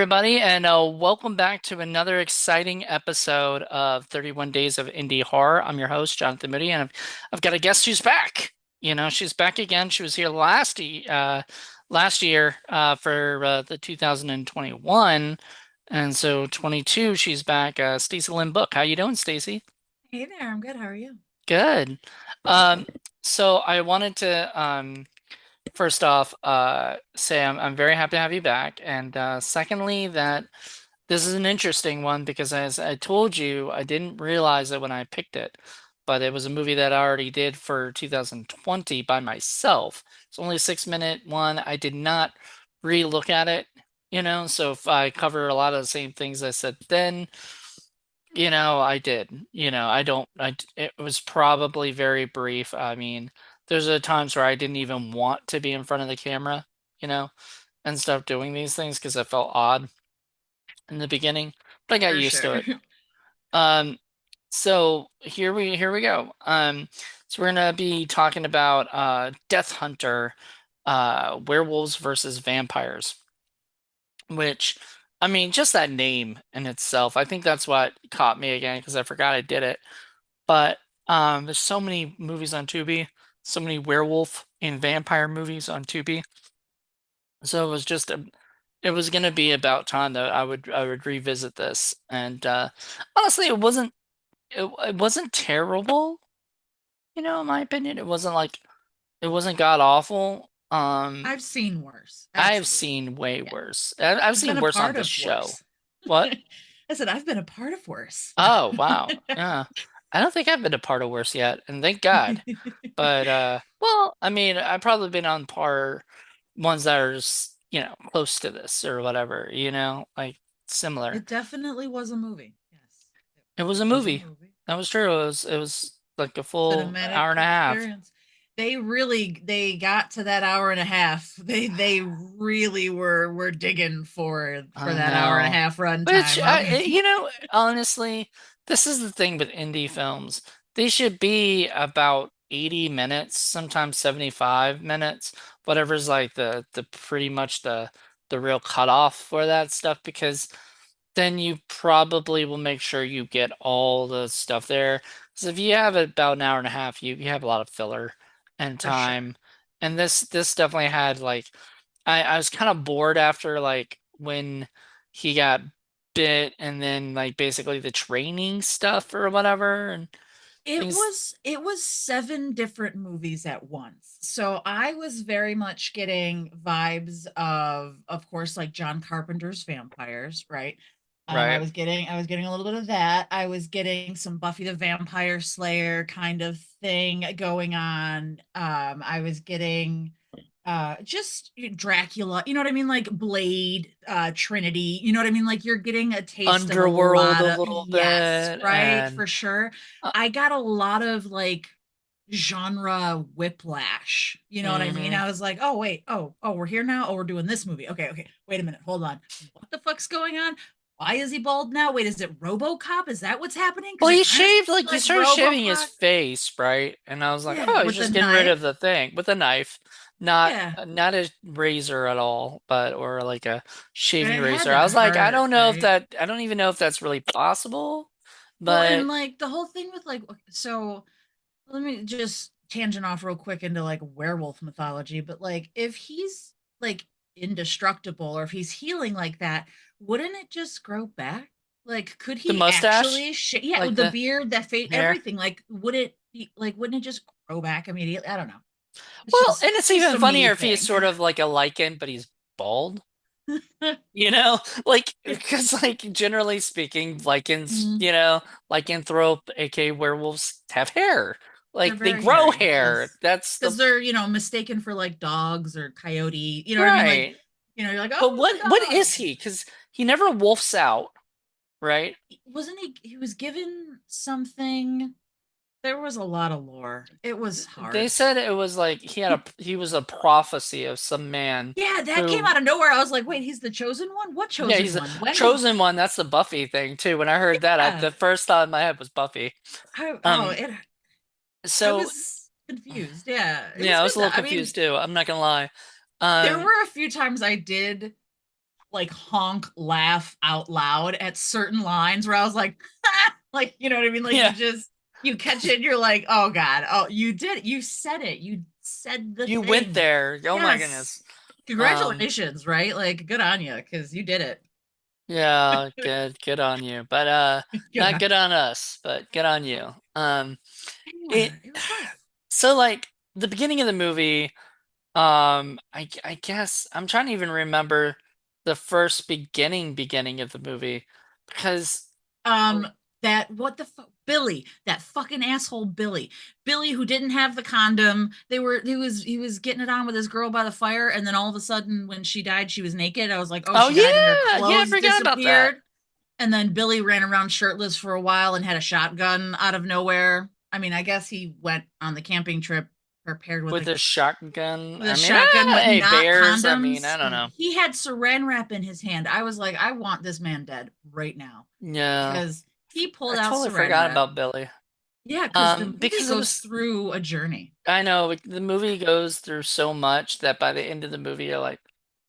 everybody, and welcome back to another exciting episode of 31 Days of Indie Horror. I'm your host, Jonathan Moody, and I've got a guest who's back. She's back again. She was here last year for the 2021, and so 22. She's back. Stacey Lynn Book. How you doing, Stacey? Hey there, I'm good. How are you? Good. Um, so I wanted to first off, say I'm very happy to have you back, and secondly, that this is an interesting one because as I told you, I didn't realize it when I picked it, but it was a movie that I already did for 2020 by myself. It's only a 6 minute one. I did not re-look at it, so if I cover a lot of the same things I said then, I did. It was probably very brief. I mean, there's times where I didn't even want to be in front of the camera, you know, and stuff doing these things because I felt odd in the beginning, but I got For used to sure. it. Um, so here we go. So we're gonna be talking about Death Hunter, werewolves versus vampires, which I mean, just that name in itself, I think that's what caught me again because I forgot I did it. But there's so many movies on Tubi, so many werewolf and vampire movies on Tubi. So it was gonna be about time that I would revisit this. And honestly, it wasn't terrible, in my opinion. It wasn't god awful. I've seen worse. I've Absolutely. seen way Yeah. worse. I've I've been seen a worse on part this of show. worse. What? I said, I've been a part of worse. Oh, wow. Yeah. I don't think I've been a part of worse yet, and thank God. But well, I mean, I've probably been on par ones that are close to this or whatever, like similar. It definitely was a movie. Yes, It was it a was a movie. movie. That was true. It was like a full Cinematic hour and a half. experience. They got to that hour and a half. They really were digging for I that hour and a know. half Which, runtime. I was honestly, this is the thing with indie films. They should be about 80 minutes, sometimes 75 minutes, whatever's like the pretty much the real cutoff for that stuff, because then you probably will make sure you get all the stuff there. Because if you have about an hour and a half, you have a lot of filler and for sure. time. And this definitely had like I was kind of bored after like when he got bit and then like basically the training stuff or whatever and things. It was seven different movies at once. So I was very much getting vibes of course, like John Carpenter's vampires, right? Right. I was getting a little bit of that. I was getting some Buffy the Vampire Slayer kind of thing going on. I was getting just Dracula, you know what I mean? Like Blade, Trinity, you know what I mean? Like you're getting a taste of a Underworld lot a of, little yes, bit right, and for sure. uh, I got a lot of like genre whiplash. You know what I mean? mhm. I was like, oh wait, oh, we're here now. Oh, we're doing this movie. Okay, wait a minute, hold on. What the fuck's going on? Why is he bald now? Wait, is it RoboCop? Is that what's happening? Because Well, it he kind of shaved seems like he like started shaving his RoboCop. face, right? And I was like, Yeah, oh, he's with the just getting rid of knife. the thing with a knife, not Yeah, not a razor at all, but or like a and shaving it had razor. to I was like, hurt, right? I don't even know if that's really possible, Well, and but like the whole thing with like, so let me just tangent off real quick into like werewolf mythology, but like if he's like indestructible or if he's healing like that, wouldn't it just grow back? Like, could the he mustache, actually yeah, like with the the beard, that face, hair. everything, like would it be like wouldn't it just grow back immediately? I don't know. Well, and It's it's just even a me funnier if he's thing. sort of like a lichen, but he's bald. Like because like generally speaking, lichens, Mhm. lycanthrope, aka werewolves, have hair. They're Like they very grow hairy, hair. yes. That's the Because they're, mistaken for like dogs or coyote. You know what I mean? Like, right. you're like, But oh, it's a what dog. is he? Because he never wolfs out, right? Wasn't he was given something? There was a lot of lore. It was They hard. said it was like he was a prophecy of some man Yeah, that came who out of nowhere. I was like, wait, he's the chosen one? What yeah, chosen he's a one? When did chosen one. That's the Buffy thing too. When I heard that, yeah. the first thought in my head was Buffy. I oh Um, it I so was confused. Yeah. It was yeah, I good was a though. little I confused mean, too. I'm not gonna lie. there Um, were a few times I did like honk laugh out loud at certain lines where I was like, like, you know what I mean? Like Yeah, you catch it, and you're like, oh God, oh, you did it. You said it. You said the you went thing. there. Oh my Yes. goodness. Um, Congratulations, right? Like, good on you, because you did it. yeah, good on you. But Good not on good you. on us, but good on you. It Yeah, it was fun. so like the beginning of the movie, I guess I'm trying to even remember the first beginning of the movie because Um, that what the fuck, Billy, that fucking asshole Billy who didn't have the condom. He was getting it on with his girl by the fire, and then all of a sudden, when she died, she was naked. I was like, oh, oh she died, and her yeah, I clothes forgot about that. disappeared. And then Billy ran around shirtless for a while and had a shotgun out of nowhere. I mean, I guess he went on the camping trip prepared With a shotgun. with a I mean, shotgun with hey, not bears. I mean, I condoms. don't know. He had saran wrap in his hand. I was like, I want this man dead right now Yeah, because he I pulled out totally saran forgot wrap. about Billy. Yeah, because the movie Because it goes was, through a journey. I know the movie goes through so much that by the end of the movie, you're like,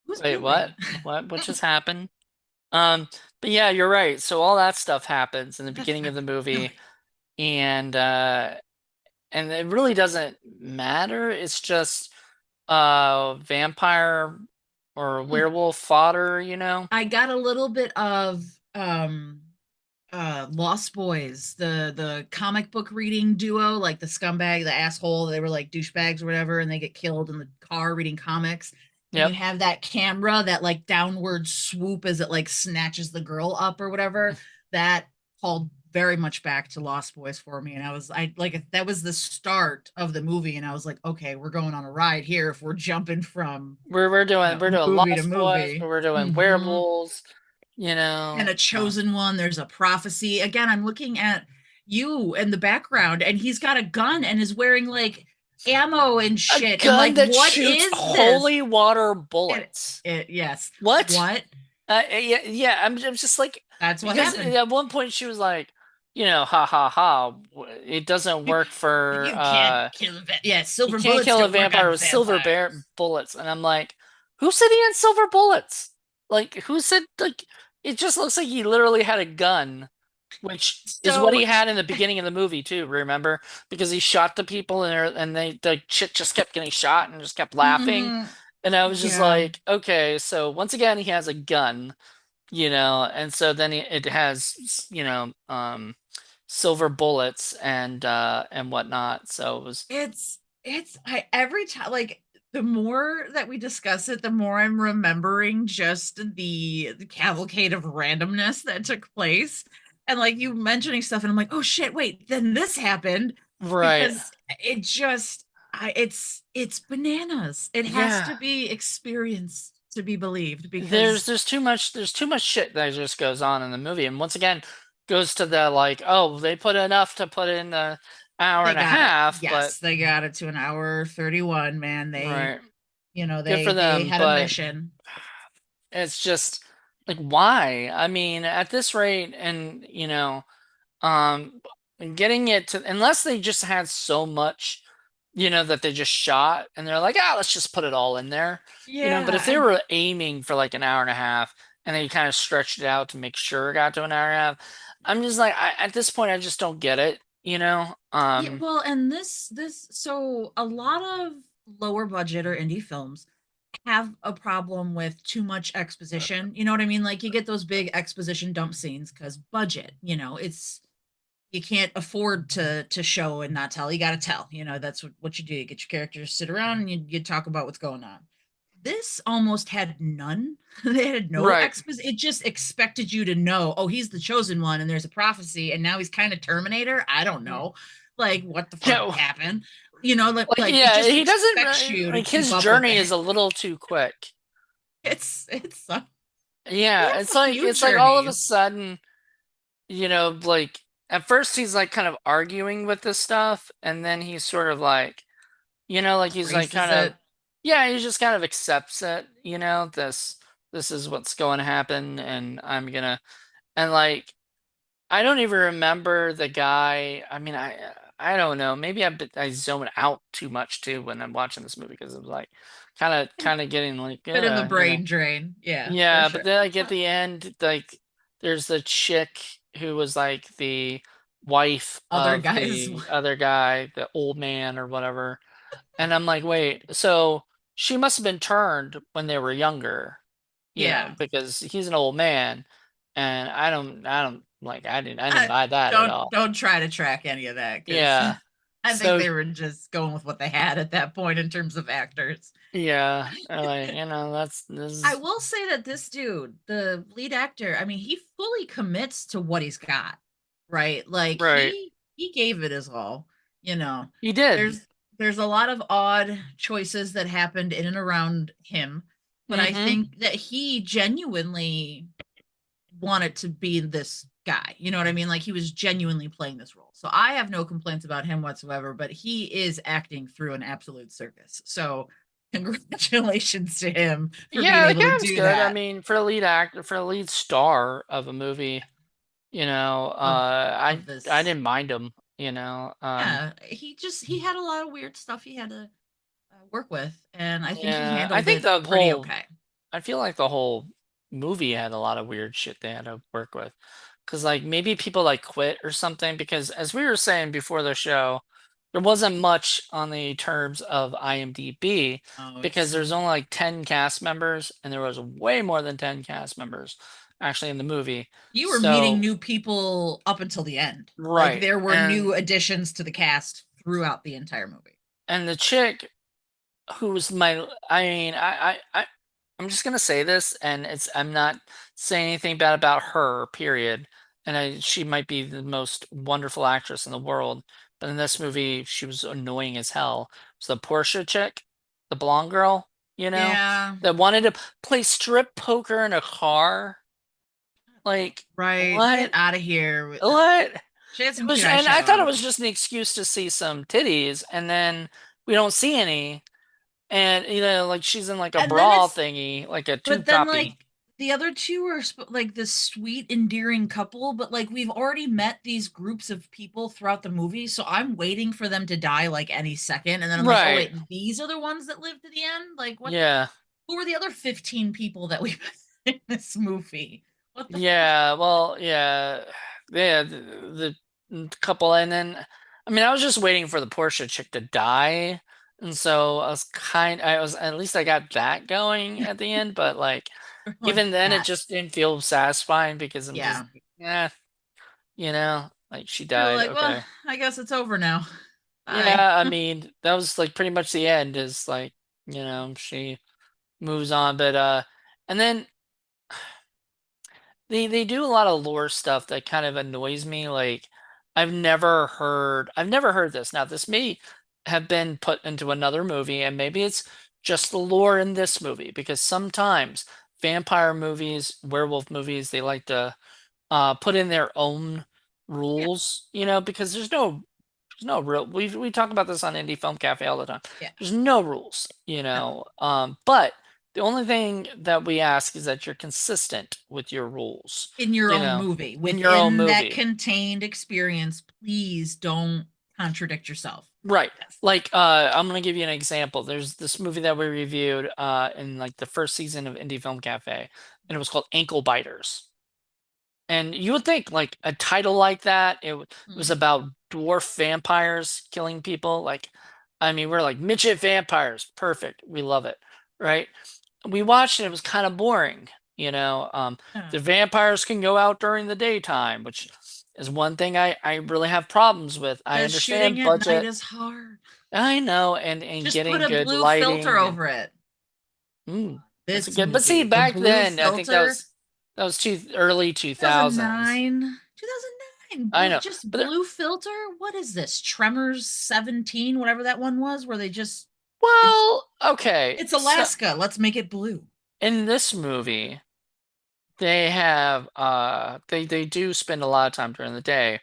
Who's wait, what? Billy? What just happened? Um, but yeah, you're right. So all that stuff happens in the Who the beginning of fuck the is movie, Billy? and and it really doesn't matter. It's just vampire or Hmm. werewolf fodder, you know? I got a little bit of Lost Boys, the comic book reading duo, like the scumbag, the asshole, they were like douchebags or whatever, and they get killed in the car reading comics. And you Yep. have that camera, that like downward swoop as it like snatches the girl up or whatever. That called very much back to Lost Boys for me. And I like that was the start of the movie, and I was like, okay, we're going on a ride here if we're jumping from We're doing movie to Lost Boys, movie. but we're doing Hmm. werewolves, you And know. a chosen one, there's a prophecy. Again, I'm looking at you in the background, and he's got a gun and is wearing like ammo and A shit. And gun like, that what shoots is this? holy water It, bullets. yes. What? What? Yeah, yeah. I'm just like, That's what because happened. at one point she was like, ha ha ha, it doesn't work for You can't kill yeah, you silver can't bullets kill a don't work vampire on with silver bear vampires. bullets. And I'm like, who said he had silver bullets? Like, who said, like, it just looks like he literally had a gun, which is what So he had in the beginning of the movie too, remember? Because he shot the people and the shit just kept getting shot and just kept laughing. mhm, And I was just yeah, like, okay, so once again he has a gun, and so then it has, silver bullets and whatnot. So it was it's I every time, like, the more that we discuss it, the more I'm remembering just the cavalcade of randomness that took place. And like you mentioning stuff, and I'm like, oh shit, wait, then this happened. right. Because it just it's bananas. It has Yeah. to be experienced to be believed, There's because there's too much there's too much shit that just goes on in the movie. And once again, goes to the like, oh, they put enough to put in the hour they and a got it. half, but Yes, they got it to an hour 31, man. They, right. Good for they them, had a but mission. it's just like why? I mean, at this rate and um getting it to unless they just had so much, that they just shot and they're like, ah, let's just put it all in there. But Yeah, if they I were aiming for like an hour and a half and they kind of stretched it out to make sure it got to an hour and a half, I'm just like, at this point, I just don't get it. yeah, well, and this so a lot of lower budget or indie films have a problem with too much exposition. You know what I mean? Like, you get those big exposition dump scenes because budget, it's, you can't afford to show and not tell. You got to tell. That's what you do. You get your characters to sit around, and you talk about what's going on. This almost had none. They had no Right. exposition. It just expected you to know, oh, he's the chosen one, and there's a prophecy, and now he's kind of Terminator. I don't know, like, what the fuck Yeah, happened. Like, like it yeah, just he doesn't expects you to like keep his up with journey it. is a little too quick. He Yeah, has it's a like few it's like all of a journeys. sudden. Like at first he's like kind of arguing with this stuff, and then he's sort of like, like he's like Embraces kind it. of, yeah, he just kind of accepts it, this is what's going to happen, and and like I don't even remember the guy. I mean, I don't know. Maybe I zone out too much too when I'm watching this movie because it was like kind of getting like Bit of a you know. brain drain. Yeah, for Yeah, but sure. then like at the end, like there's the chick who was like the wife Other of guys. the other guy, the old man or whatever. And I'm like, wait, so she must have been turned when they were younger, Yeah. because he's an old man, and I don't like I didn't buy that at all. Don't try to track any of that because Yeah. I think So they were just going with what they had at that point in terms of actors. yeah, like that's this I is will say that this dude, the lead actor, I mean, he fully commits to what he's got, right? Like right. he gave it his all, you know. He did. There's a lot of odd choices that happened in and around him, but I Mm-hmm. think that he genuinely wanted to be this guy. You know what I mean? Like he was genuinely playing this role. So I have no complaints about him whatsoever, but he is acting through an absolute circus. So congratulations to him for being Yeah, the able to guy's do good. I that. mean, for a lead actor, for a lead star of a movie, Of I of I this. didn't mind him. Yeah, he had a lot of weird stuff he had to work with, and I think he Yeah, I handled think it the pretty whole okay. I feel like the whole movie had a lot of weird shit they had to work with. Cause like maybe people like quit or something because as we were saying before the show, there wasn't much on the terms of IMDb Oh, because it's there's only like 10 cast members and there was way more than 10 cast members actually in the movie. you were meeting So, new people up until the end. Like right. there were new And additions to the cast throughout the entire movie. the chick who's my I mean I'm just gonna say this and I'm not saying anything bad about her, period. And she might be the most wonderful actress in the world, but in this movie she was annoying as hell. So the Portia chick, the blonde girl, Yeah, that wanted to play strip poker in a car. Like right. Get what? out of here. What? She had It some was, cute and I eyeshadow thought it on. was just an excuse to see some titties, and then we don't see any. And like she's in like a And then bra it's thingy, like a but tube then toppy. like the other two are like this sweet endearing couple, but like we've already met these groups of people throughout the movie, so I'm waiting for them to die like any second, and then I'm like, oh Right. wait, these are the ones that live to the end. Like what? Yeah. Who are the other 15 people that we met in this movie? What the fuck? Yeah. Well, yeah. Yeah. The couple, and then I mean, I was just waiting for the Porsche chick to die, and so I was at least I got that going at the end, but like Like even then, it that? just didn't feel satisfying because I'm just Yeah. yeah, like she You're died. like, well, Okay. I guess it's over now. Bye. Yeah, I mean, that was like pretty much the end is like, she moves on, but and then they do a lot of lore stuff that kind of annoys me. Like I've never heard this. Now, this may have been put into another movie and maybe it's just the lore in this movie because sometimes vampire movies, werewolf movies, they like to put in their own Yeah. rules, because there's no real we talk about this on Indie Film Cafe all the time. Yeah. There's no rules, No. but the only thing that we ask is that you're consistent with your rules, In your you own know, movie, in your own within that movie. contained experience, please don't contradict yourself. Right. Yes. Like I'm gonna give you an example. There's this movie that we reviewed in like the first season of Indie Film Cafe, and it was called Ankle Biters. And you would think like a title like that, it was Mhm. about dwarf vampires killing people. Like, I mean, we're like midget vampires. Perfect. We love it. Right. We watched it. It was kind of boring. You know, Yeah. the vampires can go out during the daytime, which is one thing I really have problems with. I Because shooting understand at night budget. is hard. I know, and Just put getting a good blue filter lighting and over it. that's a This good. But see, movie, the back blue then, I think filter, that was too early 2000s. 2009, 2009, I know, just but there, blue filter. What is this? Tremors 17, whatever that one was, where they just it's well, okay. it's So Alaska. Let's make it blue. in this movie, they have they do spend a lot of time during the day,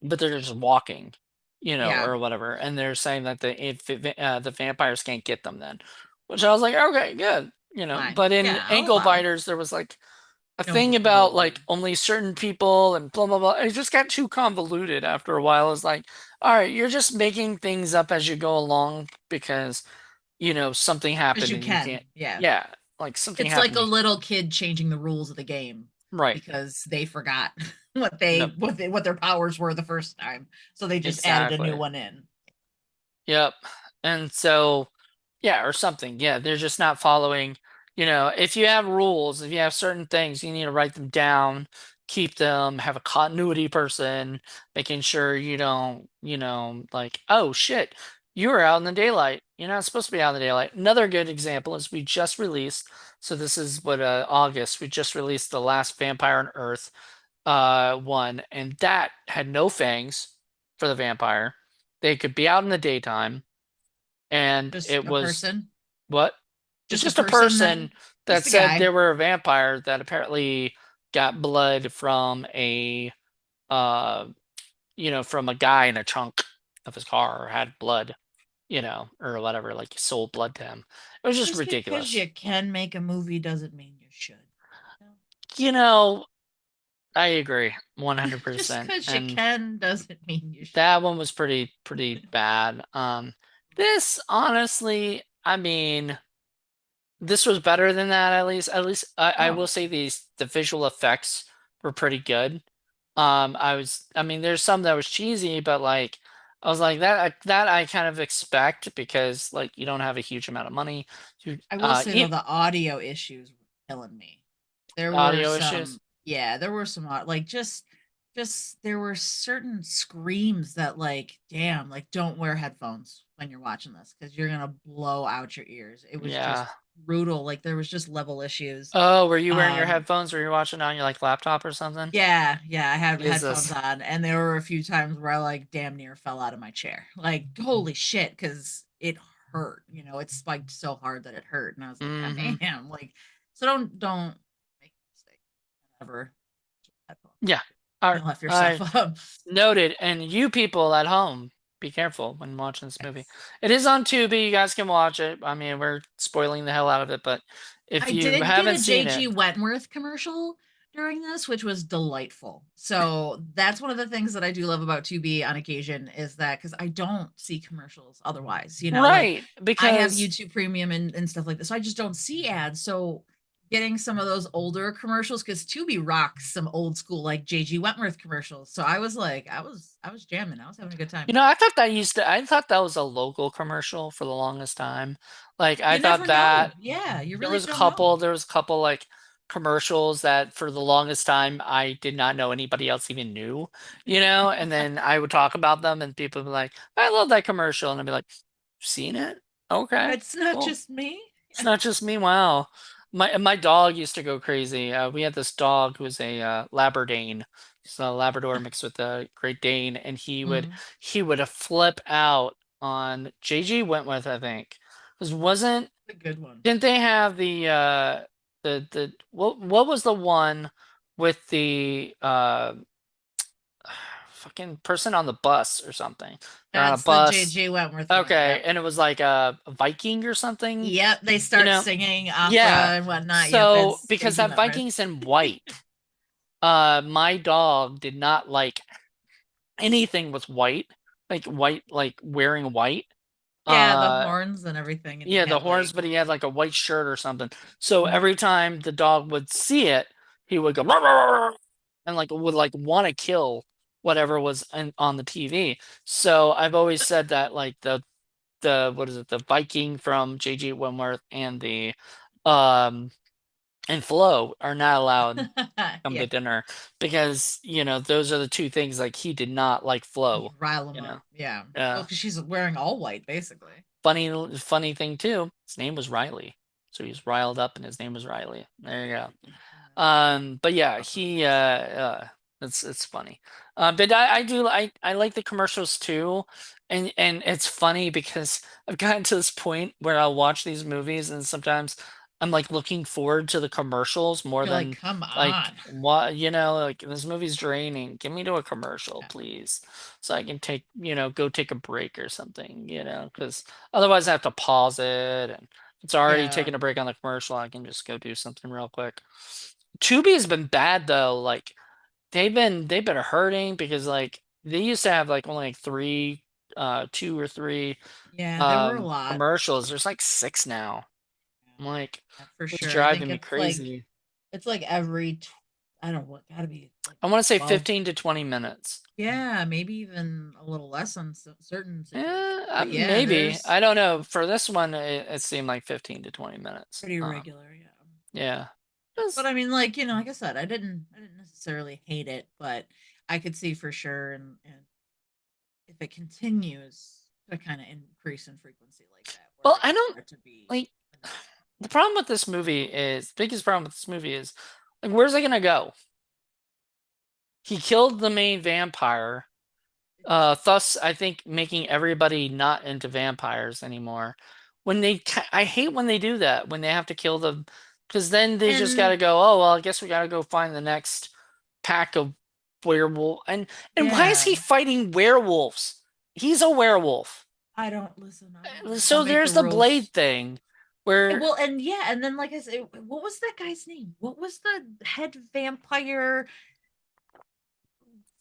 but they're just walking, Yeah, or whatever, and they're saying that the vampires can't get them then, which I was like, okay, good, fine. But in Yeah, I'll Ankle allow. Biters, there was like a Don't thing about like really. only certain people and blah blah blah. It just got too convoluted after a while. It's like, all right, you're just making things up as you go along because something Because happened you and you can, can't. yeah. Yeah, like something It's like happened. a little kid changing the rules of the game Right. because they forgot Yep. what their powers were the first time. So they just added a new Exactly. one in. Yep. And so, yeah, or something. Yeah, they're just not following. If you have rules, if you have certain things, you need to write them down, keep them, have a continuity person, making sure you don't, like, oh shit, you were out in the daylight. You're not supposed to be out in the daylight. Another good example is we just released, so this is what August, we just released the last Vampire on Earth one, and that had no fangs for the vampire. They could be out in the daytime, and Just it a was person, what? It's just a just a person person then, that just a said they guy. were a vampire that apparently got blood from uh from a guy in a trunk of his car, or had blood, or whatever, like sold blood to him. It was just Just because ridiculous. you can make a movie doesn't mean you should. No. You know, I agree Just 100%. because you And can doesn't mean you should. that one was pretty bad. This honestly, I mean, this was better than that at least. At least I will Oh, say the visual effects were pretty good. I mean, there's some that was cheesy, but like I was like that I kind of expect because like you don't have a huge amount of money. You I will say though, eat the audio issues were killing me. There were audio issues. some, yeah, there were some like there were certain screams that like, damn, like don't wear headphones when you're watching this because you're gonna blow out your ears. It was Yeah. just brutal. Like there was just level issues. Oh, were you wearing your Um, headphones? Were you watching on your like laptop or something? yeah, yeah, I had headphones Jesus. on, and there were a few times where I like damn near fell out of my chair. Like, holy shit, because it hurt. It spiked so hard that it hurt, and I was like, God Hmm. damn. Like, so don't make a mistake. Never headphones. Yeah. All right. You'll F I yourself up. Noted. And you people at home, be careful when watching this movie. Yes. It is on Tubi. You guys can watch it. I mean, we're spoiling the hell out of it, but if I you did get haven't a seen it, JG Wentworth commercial during this, which was delightful. So that's one of the things that I do love about 2B on occasion is that because I don't see commercials otherwise, like right? I have Because YouTube Premium and stuff like this. So I just don't see ads. So getting some of those older commercials because 2B rocks some old school like JG Wentworth commercials. So I was like, I was jamming. I was having a good time. I thought that was a local commercial for the longest time. Like I You thought never that know. Yeah, you there really was a don't know. couple, there was a couple like commercials that for the longest time I did not know anybody else even knew, and then I would talk about them and people would be like, I love that commercial. And I'd be like, seen it? Okay, It's not cool. just me. It's not just me. Wow. My dog used to go crazy. We had this dog who was a Labradane. So Labrador mixed with a Great Dane, and Mm. he would flip out on JG Wentworth, I think. Because wasn't A good one. didn't they have the what was the one with the fucking person on the bus or something? They're on a That's the bus. J.J. Wentworth one. Okay, Yep. and it was like a Viking or something, Yep. They you start know? singing Yeah. opera and whatnot. Yep. So It's because J.J. that Wentworth. Viking's in white, my dog did not like anything with white, like white, like wearing white. Yeah, the Uh, horns and everything, and he yeah, the had horns, like. but he had like a white shirt or something. So Mhm. every time the dog would see it, he would go "Rah, rah, rah, rah," and like would like want to kill whatever was on the TV. So I've always said that like the what is it, the Viking from J.G. Wentworth um and Flo are not allowed come Yeah, to dinner because those are the two things like he did not like Flo. rile him You know, up. Yeah. Well, uh, because she's wearing all white, basically. funny thing too. His name was Riley, so he's riled up, and his name was Riley. There you go. But yeah, it's funny. But I like the commercials too, and it's funny because I've gotten to this point where I'll watch these movies and sometimes I'm like looking forward to the commercials more You're like, than come like on. what like this movie's draining. Give me to a commercial, Yeah. please, so I can go take a break or something, because otherwise I have to pause it, and it's already Yeah. taking a break on the commercial. I can just go do something real quick. Tubi's been bad though. Like they've been hurting because like they used to have like only like three, two or three Yeah, there were a lot. commercials. There's like six now. I'm like, Yeah, for it's sure. I think driving me crazy. it's like every I don't know what gotta be like I want to say 12. 15 to 20 minutes. Yeah, maybe even a little less on certain situations. But yeah, Maybe. there's I don't know. For this one, it seemed like 15 to 20 minutes. pretty regular, yeah. Yeah. But Just, I mean, like I said, I didn't necessarily hate it, but I could see for sure, and if it continues to kind of increase in frequency like that, where well, I I just don't want it to be like enough. the problem with this movie is biggest problem with this movie is like where's it gonna go? He killed the main vampire, It's thus I think making everybody not into vampires anymore. I hate when they do that, when they have to kill them, because then they just and gotta go, oh well, I guess we gotta go find the next pack of werewolf. And why is he yeah, fighting werewolves? He's a werewolf. I don't listen. I So don't make the there's the blade rules. thing where Well, and yeah, and then like I said, what was that guy's name? What was the head vampire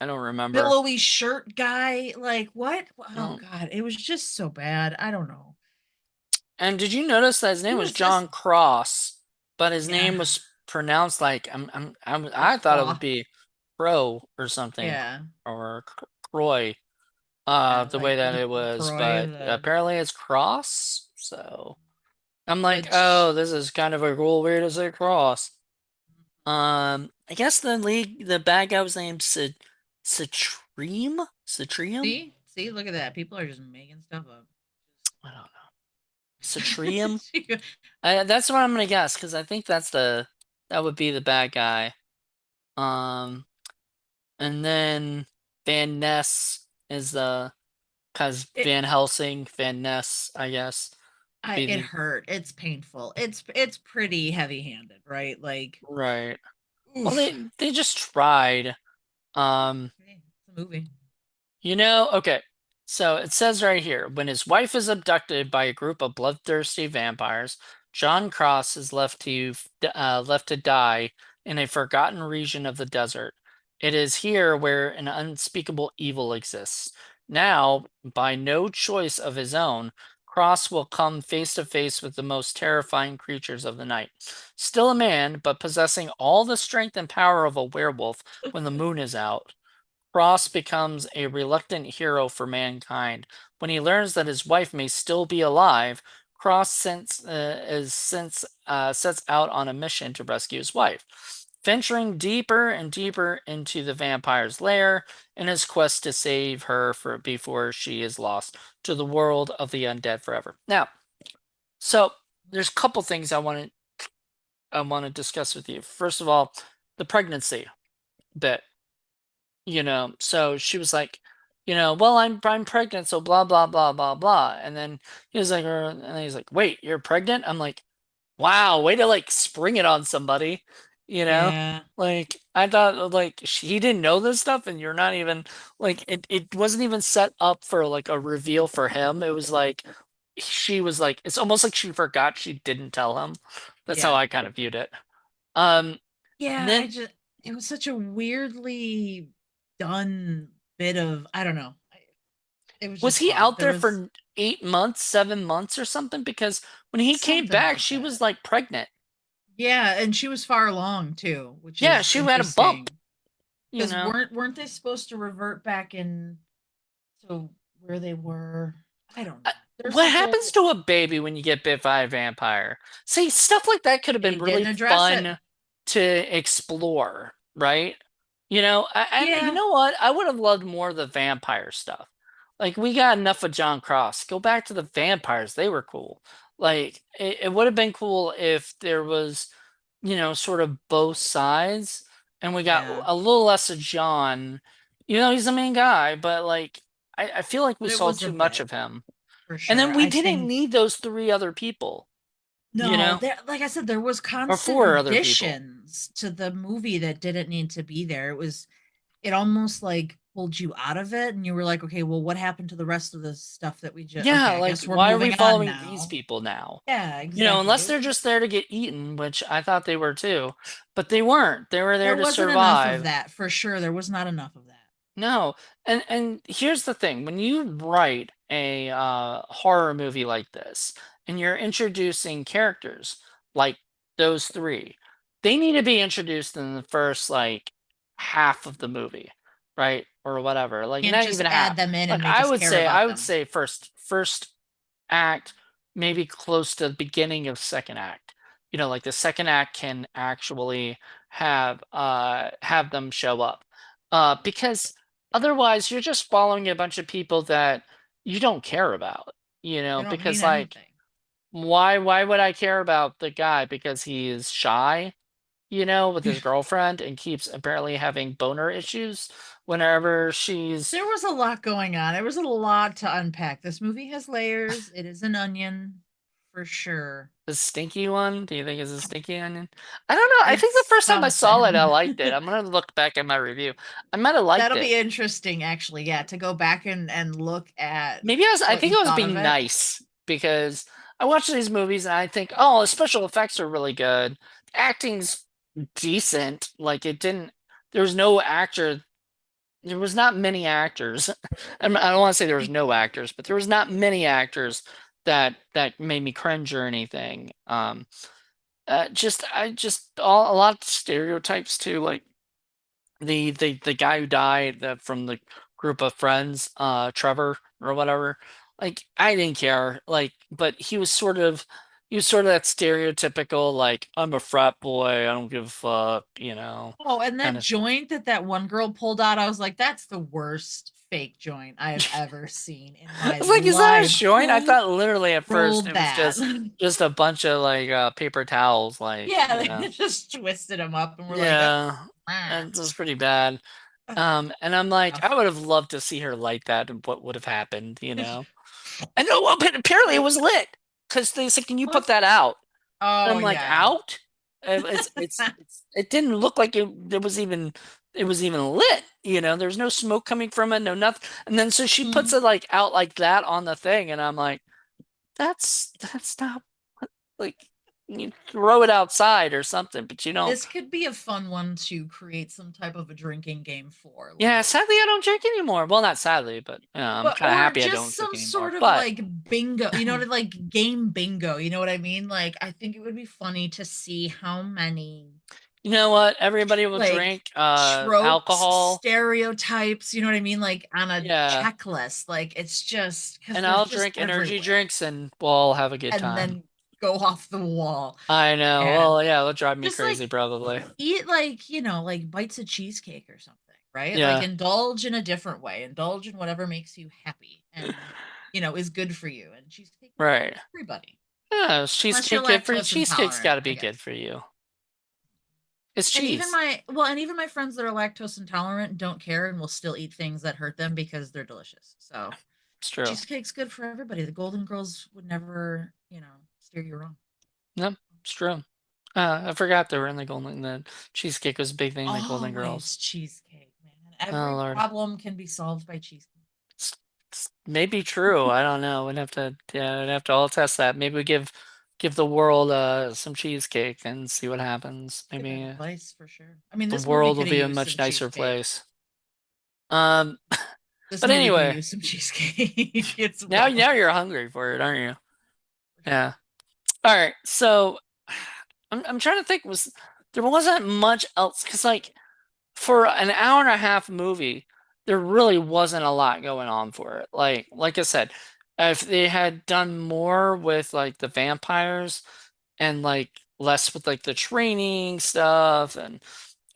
I don't remember. billowy shirt guy? Like what? Oh No. God, it was just so bad. I don't know. And did you notice that his Who name was was just John Cross, but his yeah, name was pronounced like like I thought it would Croft. be Crow or something Yeah, or Croy, yeah, the way like that it was, LaCroix, but apparently it's Cross. So I'm like, which oh, this is kind of a cool way to say Cross. I guess the bad guy was named Citreme? Citrium? see, look at that. People are just making stuff up. I don't know. Citrium? Just That's what I'm gonna guess because I think that would be the bad guy. Um, and then Van Ness is the because it, Van Helsing, Van Ness, I guess, be it the hurt. It's painful. It's pretty heavy-handed, right? Like, right. Well, oof. they just tried. Um, Hey, it's a movie. Okay. So it says right here, when his wife is abducted by a group of bloodthirsty vampires, John Cross is left to die in a forgotten region of the desert. It is here where an unspeakable evil exists. Now, by no choice of his own, Cross will come face to face with the most terrifying creatures of the night. Still a man, but possessing all the strength and power of a werewolf when the moon is out. Ross becomes a reluctant hero for mankind. When he learns that his wife may still be alive, sets out on a mission to rescue his wife, venturing deeper and deeper into the vampire's lair in his quest to save her before she is lost to the world of the undead forever. Now, so there's a couple things I want to discuss with you. First of all, the pregnancy bit. So she was like, well, I'm pregnant, so blah blah blah blah blah. And then he was like, and then he's like, wait, you're pregnant? I'm like, wow, way to like spring it on somebody, you know? Yeah, Like I thought like he didn't know this stuff, and you're not even like it wasn't even set up for like a reveal for him. It was like she was like it's almost like she forgot she didn't tell him. That's how yeah, I kind of viewed it. Um, yeah. then It was such a weirdly done bit of I don't know. It was Was just he odd. out There there was for 8 months, 7 months or something? Because when he came something back, like she was that. like pregnant. Yeah, and she was far along too, which Yeah, is she had a bump, interesting. you Because know. weren't they supposed to revert back in to where they were? I don't know. There's What a happens whole to a baby when you get bit by a vampire? See, stuff like that could have they been really didn't address it. fun to explore, right? And you Yeah, know what? I would have loved more of the vampire stuff. Like, we got enough of John Cross. Go back to the vampires. They were cool. Like, it would have been cool if there was, sort of both sides, and we got yeah. a little less of John. He's the main guy, but like, I feel like we But it saw was a too much bit of him. for And sure. then we I didn't think need those three other people, you no, know, there like I said, there was or constant four other people. additions to the movie that didn't need to be there. It almost like pulled you out of it and you were like, okay, well, what happened to the rest of the stuff that we just, Yeah, okay, I like guess we're why are we moving on following these now. people now? Yeah, You know, exactly. unless they're just there to get eaten, which I thought they were too. But they weren't. They were there There to wasn't enough of survive. that for sure. There was not enough of that. No. And here's the thing. When you write a horror movie like this and you're introducing characters like those three, they need to be introduced in the first like half of the movie, right? Or whatever. Like Can't not just even add half. them in and Like make us care I about would them. say first act, maybe close to the beginning of second act. You know, like the second act can actually have them show up. Because otherwise you're just following a bunch of people that you don't care about, you They know, don't mean because like anything. why would I care about the guy because he is shy, you know, with his girlfriend and keeps apparently having boner issues whenever she's There was a lot going on. There was a lot to unpack. This movie has layers. It is an onion for sure. the stinky one? Do you think it's a stinky onion? I don't know. I think the It's first time I saw it, I something. liked it. I'm gonna look back at my review. I might have liked That'll it. be interesting, actually. Yeah, to go back and look at Maybe I what think you I was thought of being it. nice because I watch these movies and I think, oh, the special effects are really good. Acting's decent. Like it didn't, there was no actor, there was not many actors. I don't want to say there was no actors, but there was not many actors that made me cringe or anything. I just all a lot of stereotypes too, like the guy who died from the group of friends, Trevor or whatever. Like I didn't care, like, but he was sort of that stereotypical like I'm a frat boy, I don't give a fuck, you know, Oh, and kind that of. joint that one girl pulled out, I was like, that's the worst fake joint I've ever seen in I my was like, is that a life. joint? I Who thought literally at first rolled it was that? just a bunch of like paper towels, like, Yeah, you they know. just twisted them up and we're like, that's Yeah, ah, and it was pretty bad. that's And I'm like, I rough. would have loved to see her light that and what would have happened, you know? I know, well, but apparently it was lit because they said, "Can you put Was that out?" And oh I'm like, yeah. "Out?" It didn't look like it was even lit. You know, there's no smoke coming from it, no nothing. And then so she puts Mhm. it like out like that on the thing, and I'm like, that's not like you throw it outside or something, but you don't. This could be a fun one to create some type of a drinking game for, Yeah, like, sadly I don't drink anymore. Well, not sadly, but I'm but kind of or happy I just don't drink some anymore. sort of But like bingo, like game bingo, you know what I mean? Like, I think it would be funny to see how many you know what? Everybody will like drink tropes, alcohol. stereotypes, you know what I mean? Like on a Yeah. checklist. Like it's just because And they're I'll just drink energy everywhere. drinks and we'll all have a good And time. then go off the wall. I know. And Well, yeah, it'll drive me just crazy like probably. eat like, like bites of cheesecake or something, right? Like Yeah, indulge in a different way. Indulge in whatever makes you happy and is good for you. And cheesecake is good right. for everybody. Yeah, is Unless you're cheesecake good for you? lactose Cheesecake's intolerant, got to I be good guess. for you. It's And even cheese. my friends that are lactose intolerant don't care and will still eat things that hurt them because they're delicious. So It's true. cheesecake's good for everybody. The Golden Girls would never, steer you wrong. Yep, it's true. I forgot they were in the cheesecake was a big thing in the Golden Girls. Always cheesecake, man. Oh Every Lord. problem can be solved by cheesecake. It's maybe true. I don't know. We'd have to all test that. Maybe we give the world some cheesecake and see what happens. Be a better Maybe place for sure. I mean, the this movie world will could have be a used much some nicer cheesecake. place. Um, This but movie could have anyway, used some cheesecake. It's now well. you're hungry for it, aren't you? For sure. Yeah. All right. So I'm trying to think there wasn't much else because like for an hour and a half movie, there really wasn't a lot going on for it. Like I said, if they had done more with like the vampires and like less with like the training stuff and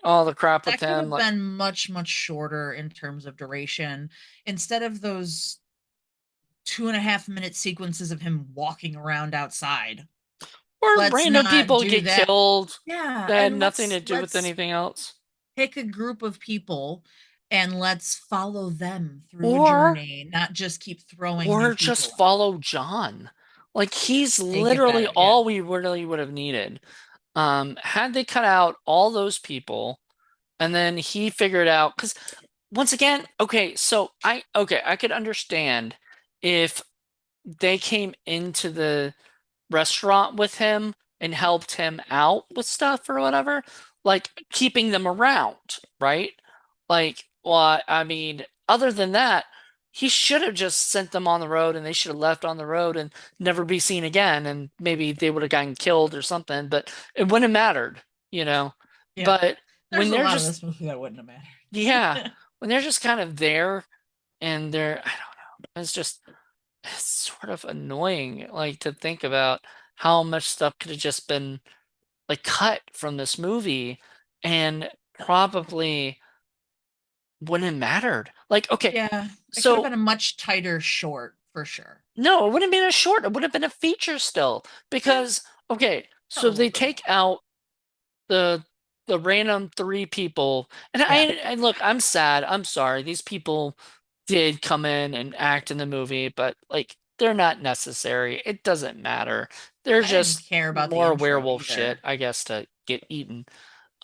all the crap with That could them, have like been much, much shorter in terms of duration. Instead of those 2.5 minute sequences of him walking around outside. or Let's random not people do get that. killed Yeah, that had and nothing let's to do with let's anything else. pick a group of people and let's follow them through a Or journey, not just keep throwing new or just people in. follow John. Like he's Make it literally better. Yeah. all we really would have needed. Had they cut out all those people and then he figured out because once again, okay, so I could understand if they came into the restaurant with him and helped him out with stuff or whatever, like keeping them around, right? Like, well, I mean, other than that, he should have just sent them on the road and they should have left on the road and never be seen again. And maybe they would have gotten killed or something, but it wouldn't have mattered, you know? Yeah. But There's when a they're lot of just, this movie that wouldn't have yeah, mattered. when they're just kind of there and they're, I don't know, it's sort of annoying, like to think about how much stuff could have just been like cut from this movie and probably wouldn't have mattered. Like, okay, Yeah, it could have been so a much tighter short for sure. no, it wouldn't have been a short, it would have been a feature still. Yeah, Because, okay, so probably a they little bit take more. out the the random three people, and Yeah, and look, I'm sad, I'm sorry, these people did come in and act in the movie, but like they're not necessary. It doesn't matter. They're I didn't just care about the more intro werewolf shit, either. I guess, to get eaten.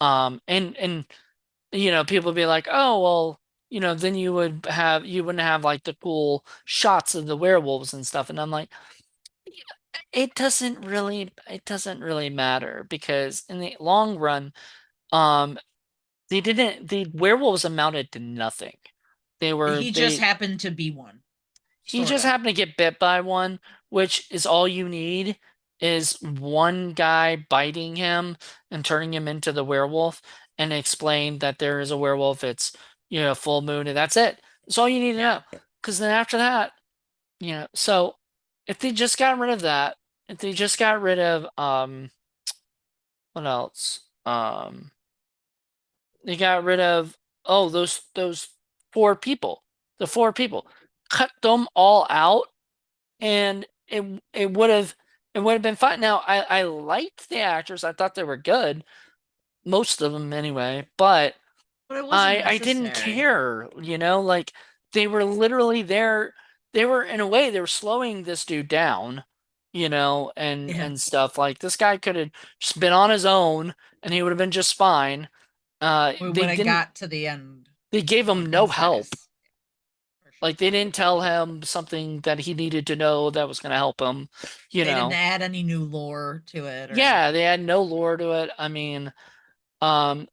And people be like, oh well, then you wouldn't have like the cool shots of the werewolves and stuff. And I'm like, it doesn't really matter because in the long run, um, the werewolves amounted to nothing. He just They happened to be one, He sort just of. happened to get bit by one, which is all you need is one guy biting him and turning him into the werewolf and explain that there is a werewolf. It's, full moon and that's it. That's all you need to Yeah. know. Because then after that, so if they just got rid of that, if they just got rid of, what else? They got rid of, oh, those the four people, cut them all out and it would have been fine. Now I liked the actors. I thought they were good, most of them anyway, but But it wasn't I didn't necessary. care, like they were literally there. They were in a way they were slowing this dude down, Yeah. and stuff. Like this guy could have just been on his own and he would have been just fine. They When it didn't got to the end they gave him of no his help. days, for sure. Like they didn't tell him something that he needed to know that was going to help him, you They didn't know. add any new lore to it or Yeah, anything. they had no lore to it. I mean,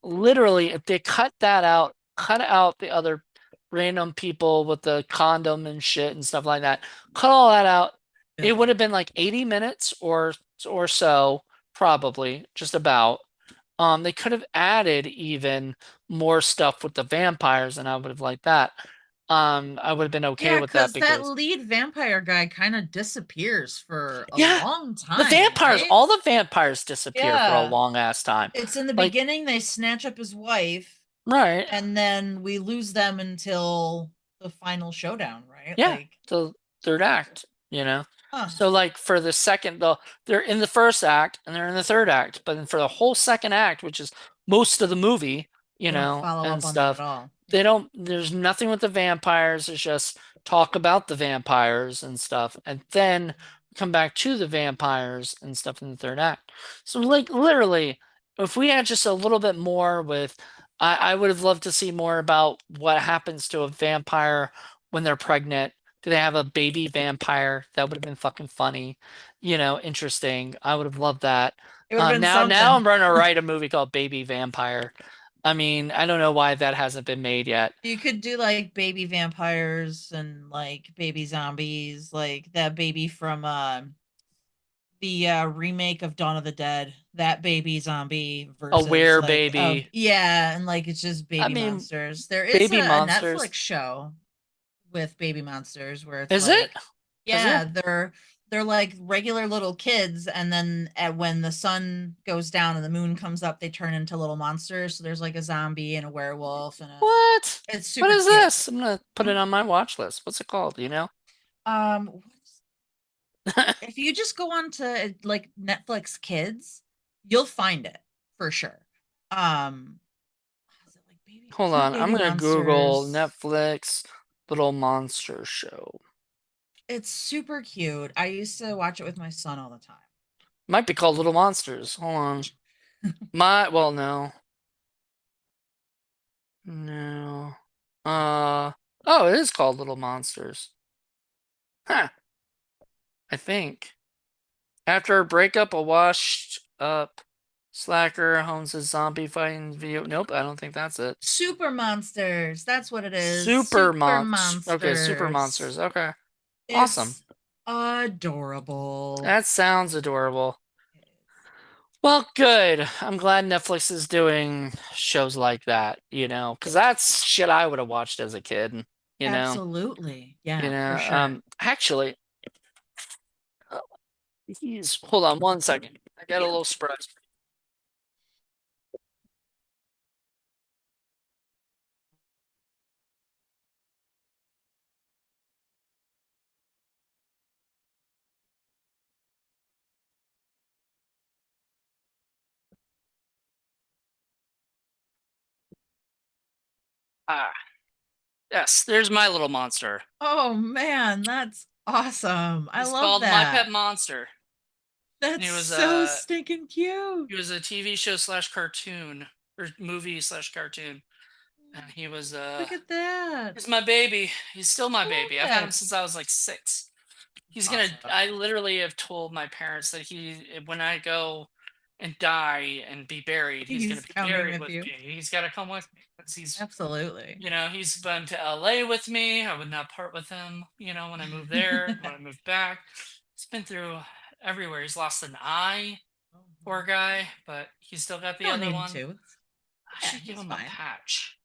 literally, if they cut that out, cut out the other random people with the condom and shit and stuff like that, cut all that out, Yeah. it would have been like 80 minutes or so, probably, just about. They could have added even more stuff with the vampires, and I would have liked that. I would have been okay Yeah, with that because that because lead vampire guy kind of disappears for a yeah, long time, right? all the vampires disappear for a Yeah. long ass time. It's in the Like, beginning, they snatch up his wife, right. and then we lose them until the final showdown, right? Yeah, Like, the third act. huh. So like for the second though, they're in the first act and they're in the third act, but then for the whole second act, which is most of the movie, They don't follow and up on that at stuff, all. they Yeah. don't there's nothing with the vampires. It's just talk about the vampires and stuff, and then come back to the vampires and stuff in the third act. So like literally, if we had just a little bit more with I would have loved to see more about what happens to a vampire when they're pregnant. Do they have a baby vampire? That would have been fucking funny, interesting. I would have loved that. It would have been Now something. I'm going to write a movie called Baby Vampire. I mean, I don't know why that hasn't been made yet. You could do like baby vampires and like baby zombies, like that baby from the remake of Dawn of the Dead, that baby zombie A versus were like baby. yeah, and like it's just I baby mean, monsters. There is baby a Netflix monsters. show with baby monsters where it's Is it? like Is there? yeah, they're like regular little kids, and then when the sun goes down and the moon comes up, they turn into little monsters. So there's like a zombie and a werewolf and a What? it's What super is cute. this? I'm gonna put Hmm? it on my watch list. What's it called? You know? If you just go on to like Netflix Kids, you'll find it for sure. Um, is it like baby? Hold It's not on. I'm baby gonna Google monsters. Netflix Little Monster Show. It's super cute. I used to watch it with my son all the time. Might be called Little Monsters. Hold on. Well, no. No. Uh, oh, it is called Little Monsters. Huh, I think. After a breakup, a washed up slacker hones his zombie fighting video. Nope, I don't think that's it. Super monsters. That's what it is. Super Super monsters. Okay, super monsters. monsters. Okay, awesome. It's adorable. That sounds adorable. Well, good. I'm glad Netflix is doing shows like that, because that's shit I would have watched as a kid, you know. Absolutely. Yeah, for sure. Actually, hold on one second. I got a Yeah. little surprise. Ah, yes, there's my little monster. Oh man, that's awesome. I He's love called My Pet that. Monster. And That's so stinking cute. he was a TV show slash cartoon or movie slash cartoon. And Look at that. he's my baby. He's still my I love baby. I've had him it. since I was like 6. Awesome. I literally have told my parents that when I go and die and be buried, he's gonna He's be coming buried with with you. me. He's gotta come with me because Absolutely. he's been to LA with me. I would not part with him, when I moved there, when I moved back. He's been through everywhere. He's lost an eye, poor Mhm. guy, but he's still got You the don't other need one. to. I Yeah, should give he's him a fine. patch.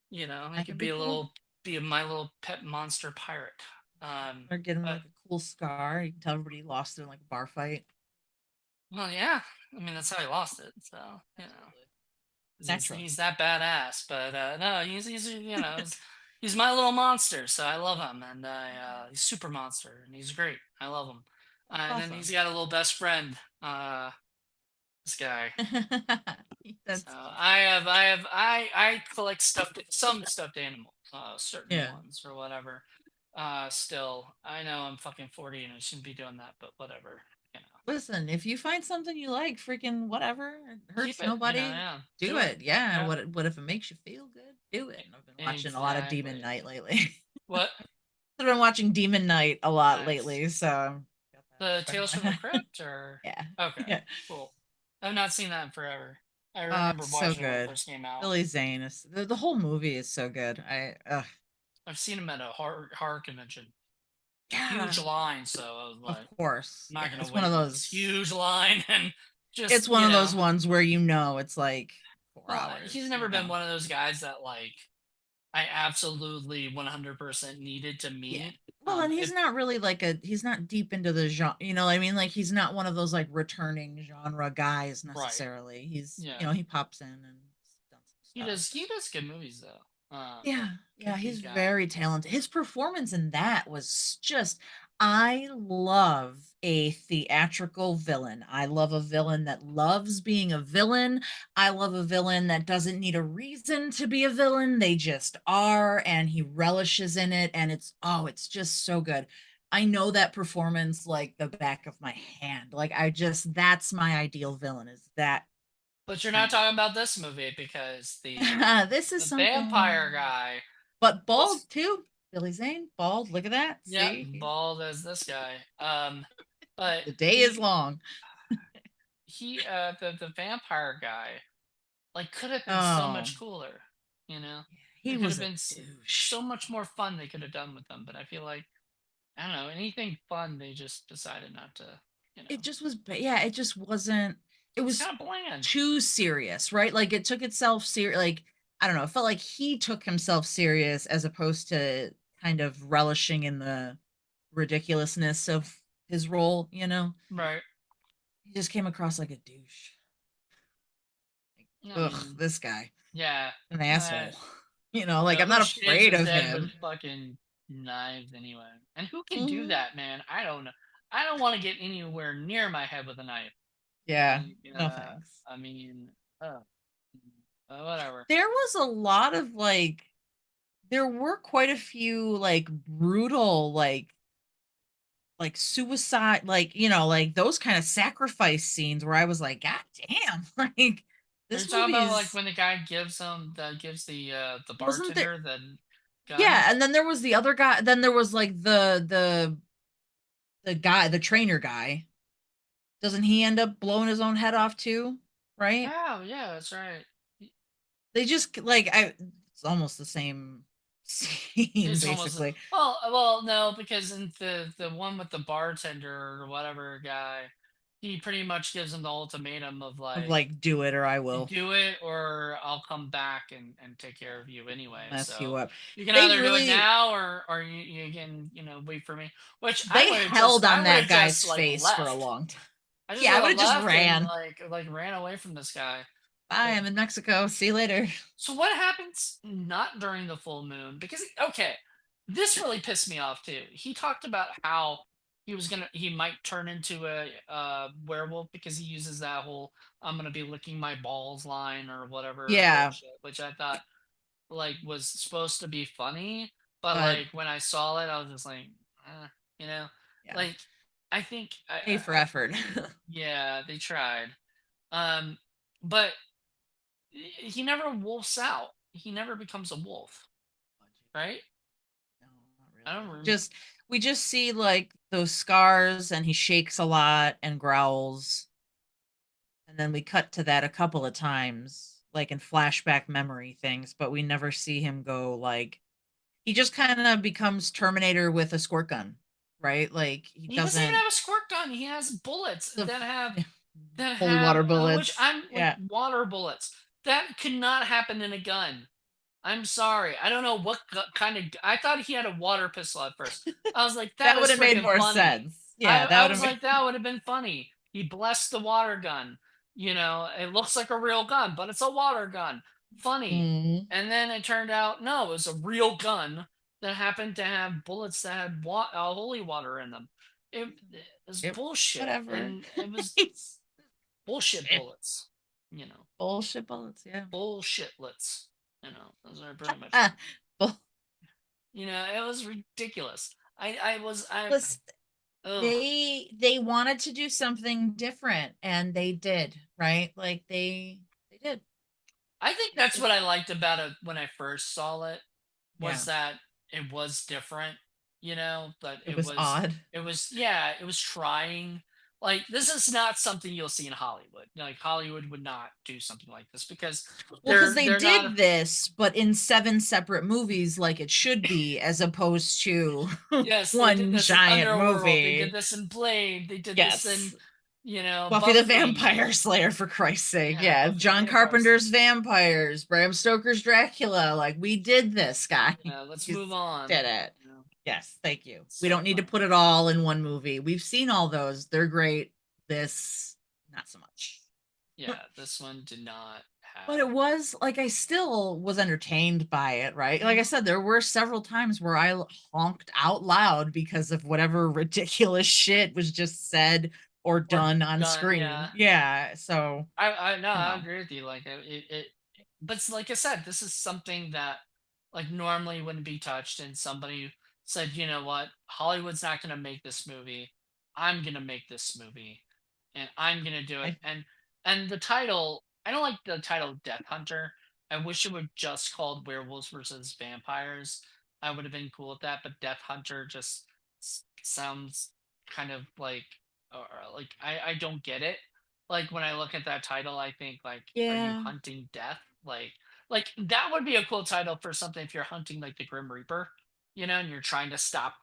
He That could could be cool. be my little pet monster pirate. Or get him But like a cool scar. You can tell everybody he lost it in like a bar fight. well, yeah. I mean, that's how he lost it. So, Absolutely. 'cause Naturally. he's that badass. But no, he's my little monster. So I love him, and he's super monster, and he's great. I love him. That's And then he's awesome. got a little best friend. This guy. So That's cute. I collect some stuffed animals, certain Yeah. ones or whatever. Still, I know I'm fucking 40 and I shouldn't be doing that, but whatever. You know, Listen, if you find something you like, freaking whatever, it keep hurts it. nobody. Yeah, Do do it. it. Yeah. Yeah, What if it makes you feel good? Do it. And I've been watching a lot of Demon exactly. Knight lately. What? I've been watching Demon Knight a lot Nice. lately, so got The that Tales stuck from the in my Crypt, or Yeah. okay, Yeah. cool. I've not seen that in forever. I remember So watching it when it good. first came out. Billy Zane is the whole movie is so good. I've seen him at a horror convention. Huge Yeah, line, so I was of like, course. I'm not Yeah, gonna it's one of wait in this those huge line and just, it's one of those ones where it's like 4 well, he's hours, never been one of those guys that like I absolutely 100% needed to Yeah. meet. Well, and It he's not deep into the genre, you know what I mean? Like he's not one of those like returning genre guys right, necessarily. He's, yeah. he pops in and done some stuff. He does good movies though. Yeah, yeah, Good he's guy. very talented. His performance in that was just, I love a theatrical villain. I love a villain that loves being a villain. I love a villain that doesn't need a reason to be a villain. They just are, and he relishes in it, and it's just so good. I know that performance like the back of my hand. Like that's my ideal villain is that But you're not kind of talking about this movie because this is the something. vampire guy But was, bald too. Billy Zane, bald. Look at that. yeah, See, bald as this guy. But the day is long. the vampire guy like could have been so Oh, much cooler, you know. he It could was have a been douche. so much more fun they could have done with them, but I feel like I don't know, anything fun they just decided not to, you know. It just was, yeah, it just wasn't. It It's was kind of bland. too serious, right? Like it took itself serious. Like I don't know. It felt like he took himself serious as opposed to kind of relishing in the ridiculousness of his role. Right. He just came across like a douche. Like, I ugh, mean, this guy, yeah. an Uh, asshole. Like I'm who not shaves afraid his of head with him. fucking knives anyway? And who can do Mhm. that, man? I don't know. I don't want to get anywhere near my head with a knife. Yeah, Like, no thanks. I mean, uh, whatever. There was a lot of there were quite a few like brutal like suicide like like those kind of sacrifice scenes where I was like god damn like Are you This talking about like movie's when the guy gives the wasn't there. bartender the gun? Yeah, and then there was the other guy. Then there was like the guy, the trainer guy. Doesn't he end up blowing his own head off too? Right? Oh yeah, that's right. They just like I. It's almost the same scene, It's almost basically. well no, because in the one with the bartender or whatever guy, he pretty much gives him the ultimatum of Of like, like, do it or I will do it or I'll come back and take care of you anyway. mess you So up. you can They either do it really now or you can, wait for me. Which they held I on would that have just guy's like face for a left. long time. I just Yeah, would I would have have just left and ran. like ran away from this guy. Bye, But I'm in Mexico. See you later. so what happens not during the full moon? Because okay, this really pissed me off too. He talked about how he might turn into a werewolf because he uses that whole "I'm gonna be licking my balls" line or whatever Yeah, bullshit, which I thought like was supposed to be funny, but but like when I saw it, I was just like, you know, yeah, like I think A for effort. yeah, they tried. Um, but he never wolfs out. He never becomes a wolf, right? No, not I really. don't remember. We just see like those scars and he shakes a lot and growls. And then we cut to that a couple of times, like in flashback memory things, but we never see him go like he just kind of becomes Terminator with a squirt gun, right? Like he He doesn't even doesn't have a squirt gun. He has bullets the yeah, that holy have water which bullets. I'm like Yeah. water bullets. That could not happen in a gun. I'm sorry. I don't know what kind of. I thought he had a water pistol at first. I was like, that That would is have made freaking more funny. sense. Yeah, that I would have was made like, that would have been funny. He blessed the water gun. It looks like a real gun, but it's a water gun. Funny. mm, And then it turned out no, it was a real gun that happened to have bullets that had holy water in them. It was it, bullshit, whatever. and it was It's bullshit bullets. You know, bullshit bullets, yeah. bullshitlets. Those are pretty much. Ah, bull- It was ridiculous. I was I Listen, ugh. they wanted to do something different and they did, right? Like they did. I think It's that's what just I liked about it when I first saw it was yeah, that it was different, but it was odd. it was trying. Like this is not something you'll see in Hollywood. Like Hollywood would not do something like this because Well, because they they're not did this, but in seven separate movies, like it should be, as opposed to yes, they did one this in giant Underworld, they did movie. this in Blade, they did this in, Yes. Buffy the Buffy. Vampire Slayer, for Christ's sake. Yeah, Yeah. Buffy the John Vampire Slayer. Carpenter's Vampires, Bram Stoker's Dracula. Like, we did this, guys. Yeah, let's We move on. did it. You know, Yes. Thank you. We so don't need to funny. put it all in one movie. We've seen all those. They're great. This, not so much. Yeah, this one did not But it have. was like I still was entertained by it, right? Like I said, there were several times where I honked out loud because of whatever ridiculous shit was just said or Or done on done, yeah. screen. Yeah, so I no, you I know, agree with you. Like but like I said, this is something that like normally wouldn't be touched, and somebody said, you know what, Hollywood's not going to make this movie. I'm going to make this movie, and I'm going to do it. I And the title, I don't like the title Death Hunter. I wish it would just called Werewolves versus Vampires. I would have been cool with that, but Death Hunter just sounds kind of like I don't get it. Like when I look at that title, I think like, are you yeah. hunting death? Like that would be a cool title for something if you're hunting like the Grim Reaper, and you're trying to stop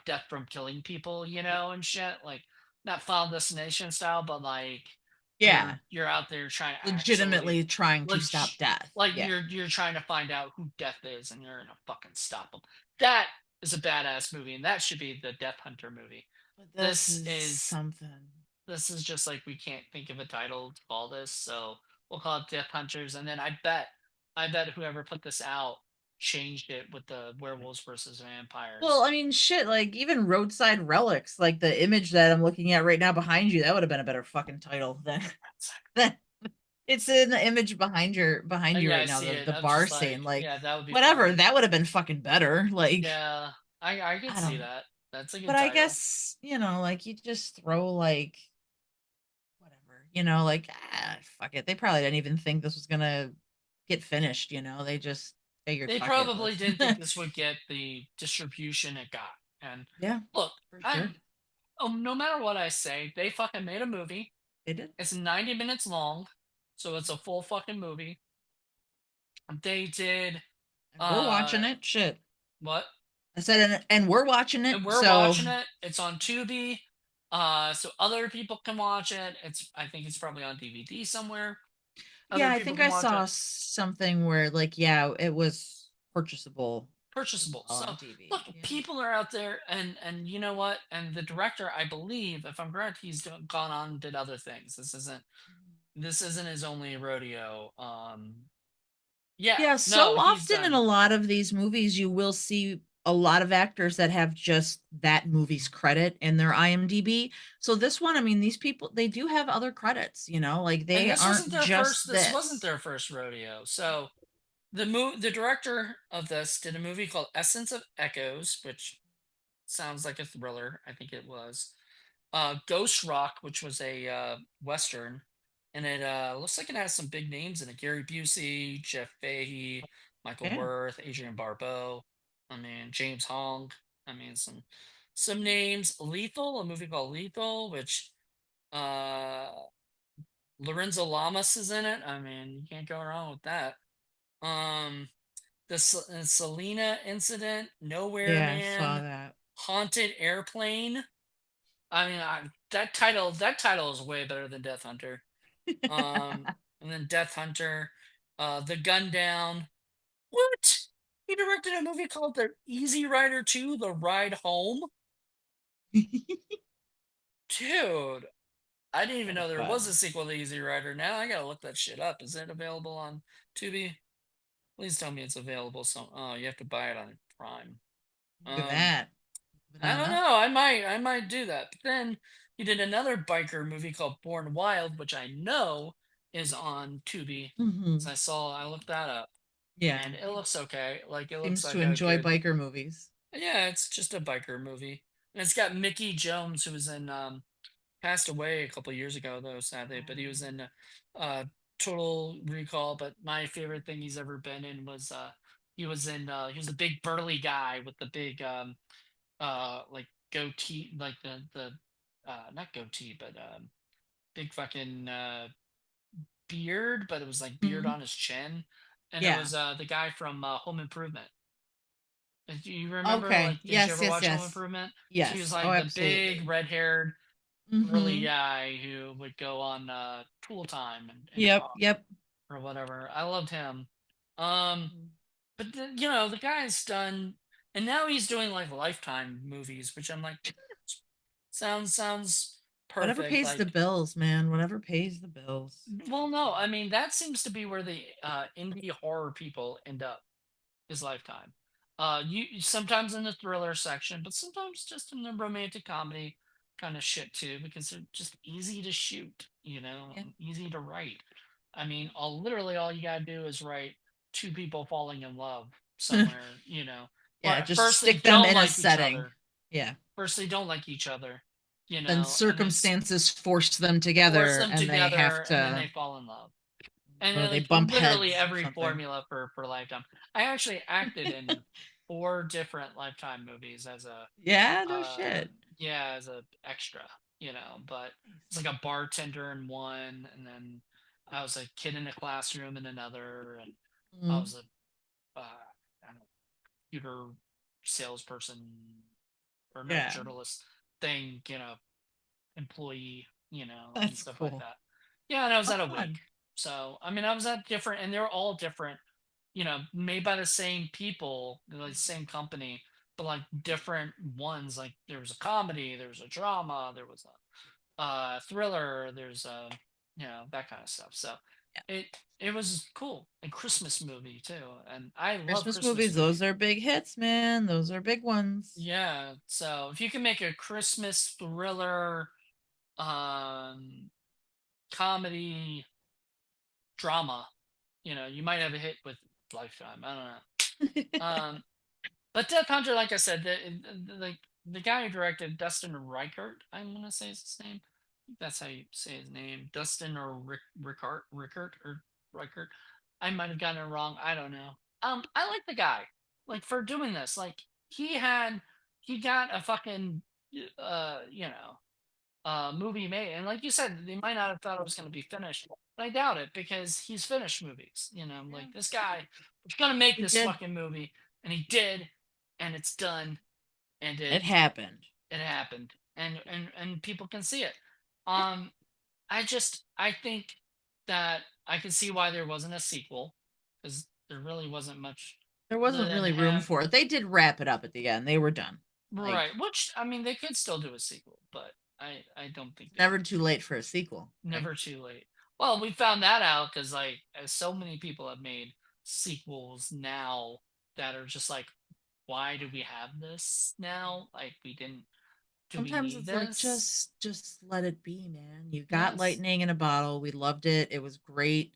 death from killing people, and shit. Like not Final Destination style, but like Yeah. you're out there trying to actually Legitimately trying to like stop death. like Yeah. you're trying to find out who death is, and you're gonna fucking stop them. That is a badass movie, and that should be the Death Hunter movie. But this This is is something. this is just like we can't think of a title to call this, so we'll call it Death Hunters. And then I bet whoever put this out changed it with the Werewolves versus Well, Vampires. I mean, shit, like even Roadside Relics, like the image that I'm looking at right now behind you, that would have been a better fucking title than than it's in the image behind you Yeah, I right now, see the it. I'm bar just like, scene. Like, yeah, that would be whatever, funny. that would have been fucking better. Like, Yeah, I could I see don't know. that. That's a But good I title. guess, like you just throw like whatever. like fuck it. They probably didn't even think this was gonna get finished. They just figured They fuck it. probably Let's didn't think this would get the distribution it got. And yeah, look, for sure. I'm no matter what I say, they fucking made a movie. They did. It's 90 minutes long, so it's a full fucking movie. They did And we're uh watching it. Shit. what? I said, and we're watching it. And we're So watching it. It's on Tubi. So other people can watch it. I think it's probably on DVD somewhere. yeah, Other I people think can I watch saw it. something where like, yeah, it was purchasable as Purchasable. well So on look, TV. Yeah. people are out there, and you know what? And the director, I believe, if I'm correct, gone on and did other things. This isn't his only rodeo. Yeah, Yeah, no, so he's often in a done. lot of these movies, you will see a lot of actors that have just that movie's credit in their IMDb. So this one, I mean, these people, they do have other credits, like And they aren't just this wasn't this. their first rodeo. So the director of this did a movie called Essence of Echoes, which sounds like a thriller. I think it was. Ghost Rock, which was a western, and it looks like it has some big names in it: Gary Busey, Jeff Fahey, Michael Yeah. Worth, Adrian Barbeau. I mean, James Hong. I mean, some names. Lethal, a movie called Lethal, which uh Lorenzo Lamas is in it. I mean, you can't go wrong with that. Um, the Selena incident, Nowhere Yeah, I saw Man, that. Haunted Airplane. I mean, that title is way better than Death Hunter. And then Death Hunter, The Gun Down. What? He directed a movie called The Easy Rider 2: The Ride Home. Dude, I didn't even Kind of know there was a fun. sequel to Easy Rider. Now I gotta look that shit up. Is it available on Tubi? Please tell me it's available. Oh, you have to buy it on Prime. Look at Um, that. Moving I on don't up. know. I might do that. But then he did another biker movie called Born Wild, which I know is on Tubi. So Hmm. I looked that up, Yeah, and it he looks okay. Like it looks seems to like a enjoy good. biker movies. Yeah, it's just a biker movie, and it's got Mickey Jones, who was in passed away a couple years ago though, sadly, but he was in uh Total Recall. But my favorite thing he's ever been in was he was a big burly guy with the big like goatee, like the not goatee, but big fucking beard, but it was like beard Mhm. on his chin. And it Yeah. was the guy from Home Improvement. Do you remember, Okay. like, did you Yes, ever yes, watch Home yes. Improvement? So he was Yes. Oh, like the big absolutely. red-haired burly Mhm. guy who would go on Tool Time and Yep, talk yep. or whatever. I loved him. Um, Mhm. but the guy's done, and now he's doing like Lifetime movies, which I'm like, sounds Whatever perfect. pays the Like, bills, man. Whatever pays the bills. well, no, I mean that seems to be where the indie horror people end up, is Lifetime. You sometimes in the thriller section, but sometimes just in the romantic comedy kind of shit too, because they're just easy to shoot, Yeah. easy to write. I mean, all you gotta do is write two people falling in love somewhere, or Yeah, at just first they stick them don't in a like each setting. other. Yeah. First they don't like each other, Then and then circumstances force them force together them and they have together, and then to, they fall in love. And or then, they like, bump literally heads or every something. formula for Lifetime. I actually acted in four different Lifetime movies as a Yeah, no uh shit. yeah, as a extra, but it's like a bartender in one, and then I was a kid in a classroom in another, and I Mhm. was a I don't know, computer salesperson or no, Yeah, journalist thing, employee, and that's stuff like cool. that. Yeah, and I was How at a wake. fun. So I mean, I was at different, and they were all different, made by the same people, like same company, but like different ones. Like there was a comedy, there was a drama, there was a thriller, there's a that kind of stuff. So Yeah. it was cool. And Christmas movie too, and I love Christmas Christmas movies, those movies. are big hits, man. Those are big ones. Yeah, so if you can make a Christmas thriller, um comedy drama, you might have a hit with Lifetime. I don't know. But Death Hunter, like I said, the guy who directed, Dustin Reichert, I'm gonna say is his name. That's how you say his name, Dustin or Rickert. I might have gotten it wrong. I don't know. I like the guy, like, for doing this. Like, he got a fucking you know, movie made, and like you said, they might not have thought it was going to be finished, but I doubt it because he's finished movies. You know, Yeah, like, this guy was going to make he this did. fucking movie, and he did, and it's done, and It happened. it happened, and people can see it. Um, I think that I can see why there wasn't a sequel, because there really wasn't much There other wasn't than really room him. for it. They did wrap it up at the end. They were done. Like, Right, which, I mean, they could still do a sequel, but I don't think it's they never would. too late for a sequel, right? Never too late. Well, we found that out because, like, as so many people have made sequels now that are just like, why do we have this now? Like, we didn't. Do we Sometimes need it's like this? just let it be, man. You got Yes. lightning in a bottle. We loved it. It was great.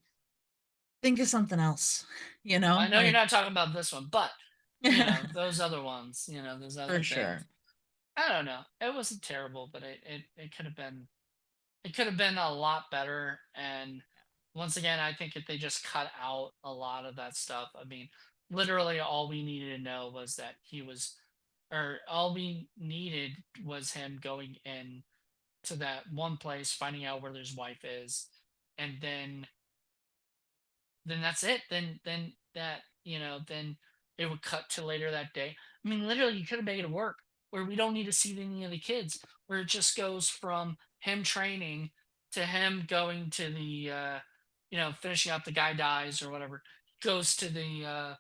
Think of something else, I know you're like not talking about this one, but those other ones, those for other things. sure. I don't know. It wasn't terrible, but it could have been a lot better. And once again, I think if they just cut out a lot of that stuff, I mean, literally all we needed to know was that he was, or all we needed was him going in to that one place, finding out where his wife is, and then that's it. Then that, then it would cut to later that day. I mean, literally, you could have made it work where we don't need to see any of the kids, where it just goes from him training to him going to the, finishing up. The guy dies or whatever. Goes to the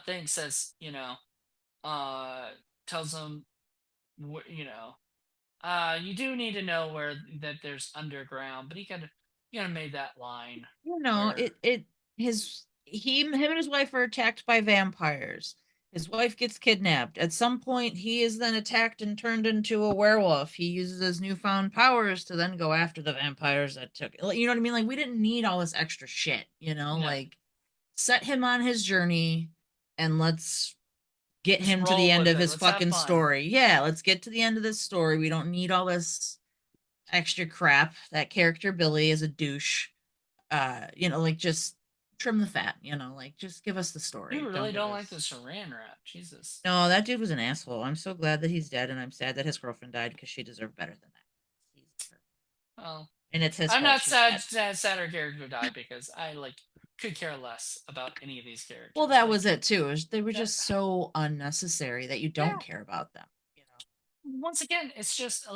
thing, says, uh, tells him, you do need to know where that there's underground, but he kind of made that line where, It him and his wife are attacked by vampires. His wife gets kidnapped. At some point, he is then attacked and turned into a werewolf. He uses his newfound powers to then go after the vampires that took it. You know what I mean? Like, we didn't need all this extra shit, no, Like, set him on his journey and let's get just him to the roll end with of it. his Let's have fucking fun. story. Yeah, let's get to the end of this story. We don't need all this extra crap. That character Billy is a douche. Like, just trim the fat, like, just give us the You story. Don't really give don't like the us. Saran wrap, Jesus. No, that dude was an asshole. I'm so glad that he's dead, and I'm sad that his girlfriend died because she deserved better than that. He's Well, and it's his I'm fault not she's dead. sad her character died, because I, like, could care less about any of these Well, characters. that Like, was it too. They were that, just so unnecessary that you don't yeah. care about them. Once again, it's just,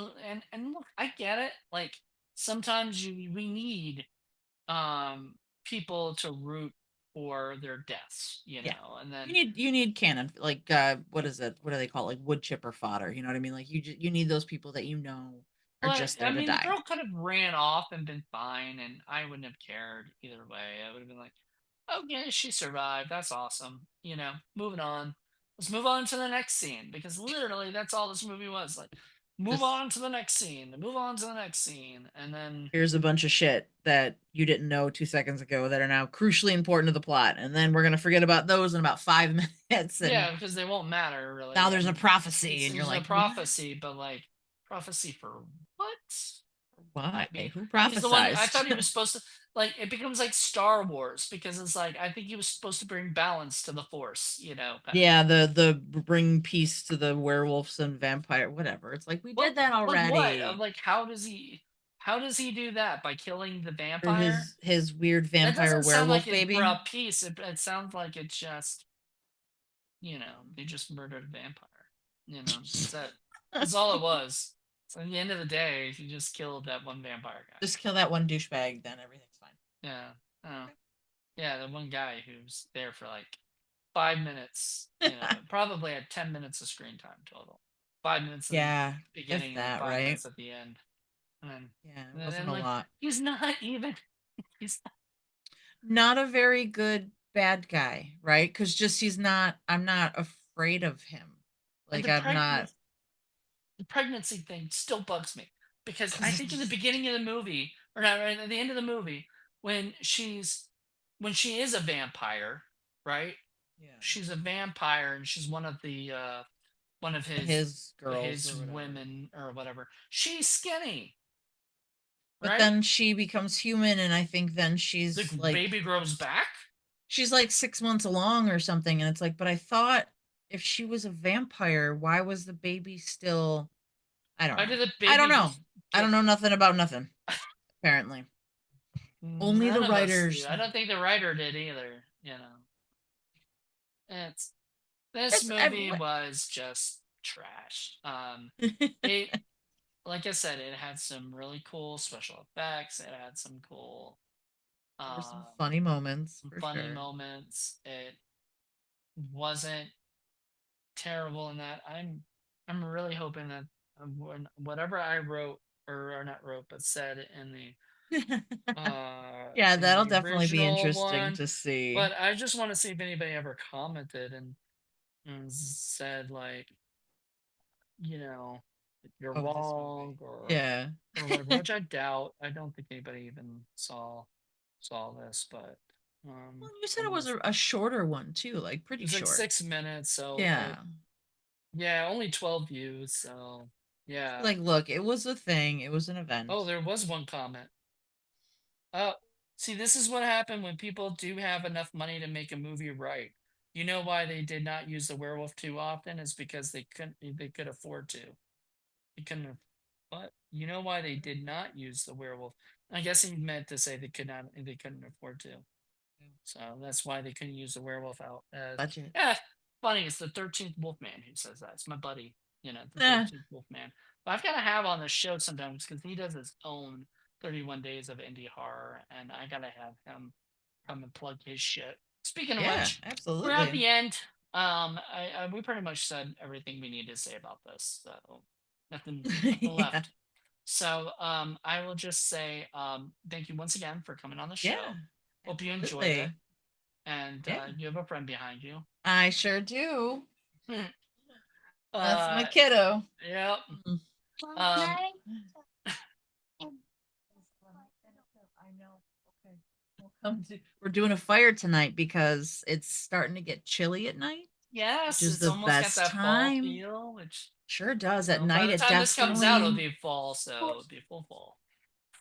and look, I get it. Like, sometimes we need people to root for their deaths, Yeah. and You then, need canon, like, what is it? What do they call it? Like, wood chipper fodder. You know what I mean? Like, you need those people that are well, just I there to mean, the die. girl could have ran off and been fine, and I wouldn't have cared either way. I would have been like, okay, she survived. That's awesome. Moving on. Let's move on to the next scene, because literally that's all this movie was. Like, move Just on to the next scene, move on to the next scene, and then, here's a bunch of shit that you didn't know 2 seconds ago that are now crucially important to the plot, and then we're gonna forget about those in about 5 minutes, and yeah, because they won't matter now really. there's a And prophecy, it's, and you're it's a like, what? prophecy, but, like, prophecy for what? I Why? mean, Who because the one, I prophesized? thought he was supposed to, like, it becomes like Star Wars, because it's like, I think he was supposed to bring balance to the Force, kind of Yeah, thing. the bring peace to the werewolves and vampire, whatever. It's like, we Well, did that like what? already. Like, how does he do that? By killing the Through vampire? his weird That vampire doesn't sound like werewolf it baby. brought peace. It sounds like it's just, they just murdered a vampire. That's it. That's all it was. So at the end of the day, he just killed that one vampire guy. Just kill that one douchebag, then everything's fine. Yeah. Oh. Okay. Yeah, the one guy who's there for like 5 minutes, probably had 10 minutes of screen time total. 5 minutes in the Yeah, if beginning and then that, five right? minutes at the end. And Yeah, it and wasn't then, a like, lot. he's not even he's Not a very good bad guy, right? Because just I'm not afraid of him. and Like, I'm not, the pregnancy thing still bugs me, because I because think in the beginning of the movie, or not, right at the end of the movie, when she is a vampire, right? yeah, She's a vampire, and she's one of his his girls or whatever. women or whatever. She's skinny. But right? then she becomes human, and I think then The she's baby grows back. like 6 months along or something, and it's like, but I thought if she was a vampire, why was the baby still? I don't Why know. did the I don't baby know. just I get? don't know nothing about nothing. Apparently, only the None of us do. writers I know. don't think the writer did either. You know, it's this It's movie was just trash. It like I said, it had some really cool special effects. It had some cool, there were some um, funny moments some for funny sure. moments. It wasn't terrible in that. I'm really hoping that when whatever I wrote or not wrote but said Yeah, in that'll the definitely be original interesting one, to see. but I just want to see if anybody ever commented and said like, you know, you're Of this wrong movie. Yeah. or whatever, which I doubt. I don't think anybody even saw this, but Well, you said it was almost a shorter one too, like pretty it's like short. 6 minutes, so Yeah. it yeah, only 12 views, so yeah. Like, look, it was a thing. It was an Oh, event. there was one comment. Oh, see, this is what happened when people do have enough money to make a movie right. You know why they did not use the werewolf too often is because they could afford to. They couldn't have, but you know why they did not use the werewolf? I guess he meant to say they couldn't afford to. So that's why they couldn't use the werewolf out as Budget. yeah. Funny, it's the 13th Wolfman who says that. It's my buddy, the Eh, 13th Wolfman. But I've got to have on the show sometimes because he does his own 31 days of indie horror, and I gotta have him come and plug his shit. Speaking of yeah, which, we're at absolutely. the end. We pretty much said everything we need to say about this, so nothing Yeah. left. So I will just say thank you once again for coming on the Yeah, show. Hope you enjoyed it, absolutely. and Yeah. you have a friend behind you. I sure do. That's my uh, kiddo. yep. Mm. Um, I know. Okay. We're doing a fire tonight because it's starting to get chilly at night, which yes, is it's the almost got best that fall time. feel, which Sure does. At by night, the it time this comes out, it'll definitely, be fall, so it'll be full fall.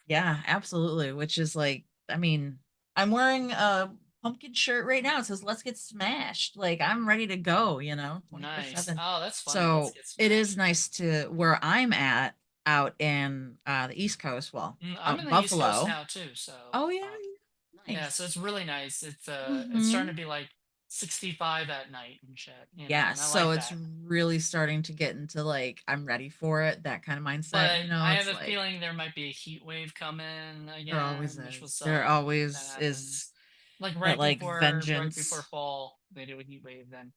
yeah, absolutely. Which is like, I mean, I'm wearing a pumpkin shirt right now. It says, let's get smashed. Like, I'm ready to go, Nice. 24/7. Oh, that's funny. Let's So get it is smashed. nice to where I'm at out in the East Coast, well, I'm out in in the East Coast Buffalo. now too, so Oh, yeah. yeah, so Nice. it's really nice. It's starting Mm-hmm. to be like 65 at night and shit, Yeah, and I so like it's that. really starting to get into like I'm ready for it, that kind of mindset, But I have It's a like feeling there might be a heat wave coming there always again, which will is. There suck if that always is happens. Like that like right before vengeance. fall, they do a heat wave. Then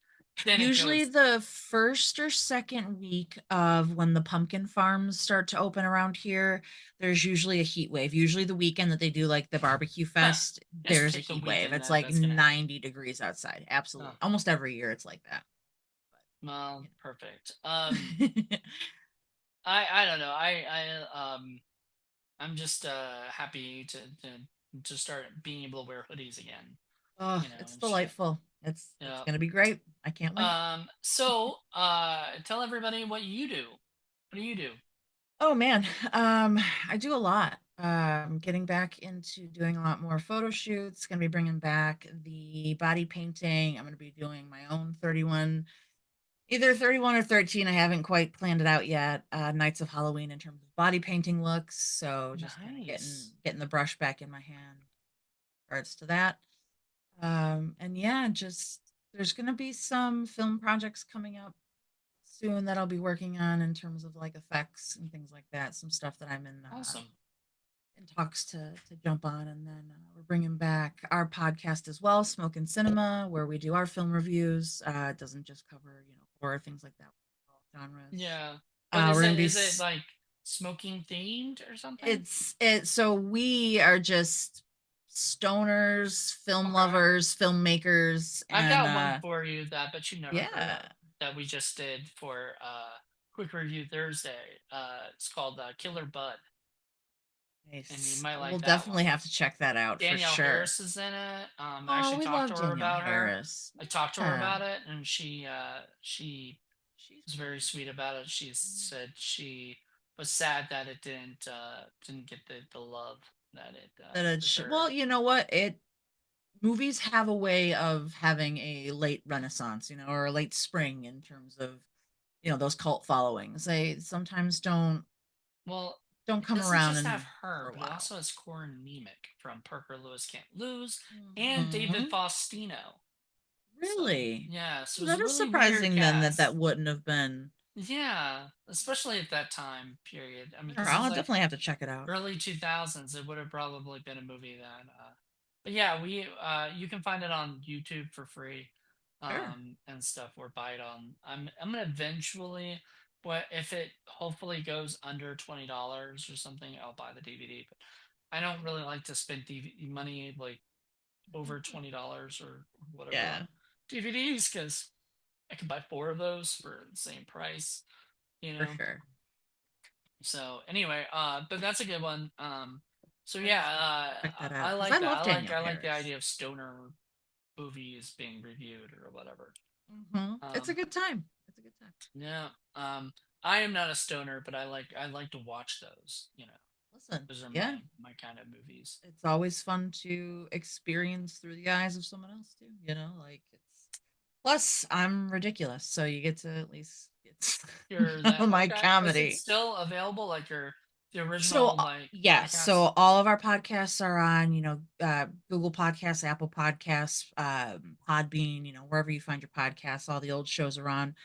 it Usually goes. the first or second week of when the pumpkin farms start to open around here, there's usually a heat wave. Usually the weekend that they do like the barbecue Huh, fest, just there's a pick a heat wave. weekend It's that like that's gonna happen. 90 degrees outside. Absolutely. Oh, Almost every year it's like that. well, perfect. But I don't know. I'm just happy to start being able to wear hoodies again, oh, it's and shit. delightful. It's Yeah. gonna be great. I can't wait. So tell everybody what you do. What do you do? Oh man, I do a lot. Getting back into doing a lot more photo shoots. Gonna be bringing back the body painting. I'm gonna be doing my own 31, either 31 or 13. I haven't quite planned it out yet. Nights of Halloween in terms of body painting looks. So just kind of getting Nice. getting the brush back in my hand. In regards to that. And yeah, just there's gonna be some film projects coming up soon that I'll be working on in terms of like effects and things like that. Some stuff that I'm Awesome. in talks to jump on, and then we're bringing back our podcast as well, Smoke and Cinema, where we do our film reviews. It doesn't just cover horror things like that, all genres. Yeah. But We're gonna be. is it like smoking themed or something? It's it. So we are just stoners, film Okay. lovers, filmmakers, I've and got one for you that I bet you never heard yeah. of that we just did for Quick Review Thursday. It's called Killer Bud, and you Nice. might We'll like that one. definitely have to check that out for Danielle sure. Harris is in it. I Oh, actually we talked love to her Danielle about her. Harris. I talked to her Yeah. about it, and she She's was very great. sweet about it. She said she was sad that it didn't get the love that it That it well, deserved. you know what? It movies have a way of having a late renaissance, or a late spring in terms of, those cult followings. They sometimes Well, don't it come doesn't around just have and for her, a but it while. also has Corin Nemec from Parker Lewis Can't Lose and David Hmm. Faustino. So Really? yeah, so it was That a is really weird surprising then that that cast. wouldn't have been. Yeah, especially at that time period. I mean, Sure, because it was I'll like definitely have to check it out. early 2000s, it would have probably been a movie that but yeah, we you can find it on YouTube for free Sure. and stuff or buy it on I'm gonna eventually, but if it hopefully goes under $20 or something, I'll buy the DVD. But I don't really like to spend DVD money like over $20 or whatever Yeah, on DVDs because I can buy four of those for the same price, you for know. sure. So anyway, but that's a good one. So I yeah, just have to check that I out because I like that. love Danielle I like the Harris. idea of stoner movies being reviewed or whatever. It's a Um, good time. It's a good time. yeah. I am not a stoner, but I like to watch those. You know, Listen, those are yeah, my kind of movies. it's always fun to experience through the eyes of someone else too. Like it's. Plus, I'm ridiculous, so you get to at least get You're that my okay? Is it comedy. still available? Like your the So original like yes, podcast? so all of our podcasts are on, Google Podcasts, Apple Podcasts, Podbean, wherever you find your podcasts. All the old shows are on,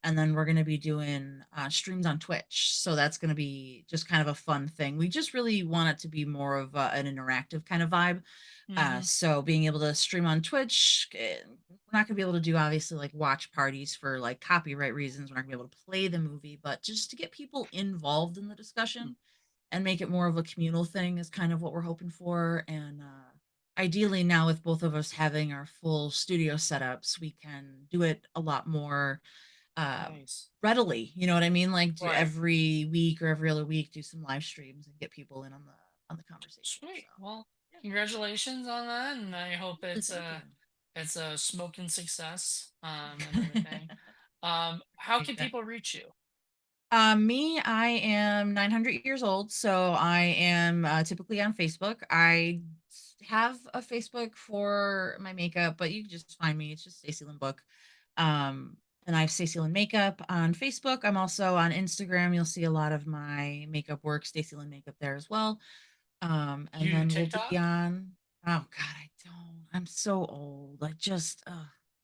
and then we're going to be doing streams on Twitch. So that's going to be just kind of a fun thing. We just really want it to be more of an interactive kind of vibe. Mm-hmm. So being able to stream on Twitch, we're not gonna be able to do obviously like watch parties for like copyright reasons. We're not gonna be able to play the movie, but just to get people involved in the discussion and make it more of a communal thing is kind of what we're hoping for. And ideally, now with both of us having our full studio setups, we can do it a lot more Nice. readily. You know what I mean? Like do Right. every week or every other week, do some live streams and get people in on the conversation. So Sweet. Well, yeah, congratulations on that, and I hope thank you. it's a smoking success and everything. How can Appreciate that. people reach you? Me, I am 900 years old, so I am typically on Facebook. I have a Facebook for my makeup, but you can just find me. It's just Stacey Lynn Book. Um, and I have Stacey Lynn Makeup on Facebook. I'm also on Instagram. You'll see a lot of my makeup work, Stacey Lynn Makeup there as well. And You then we'll be TikTok? on. Oh God, I don't. I'm so old. I just,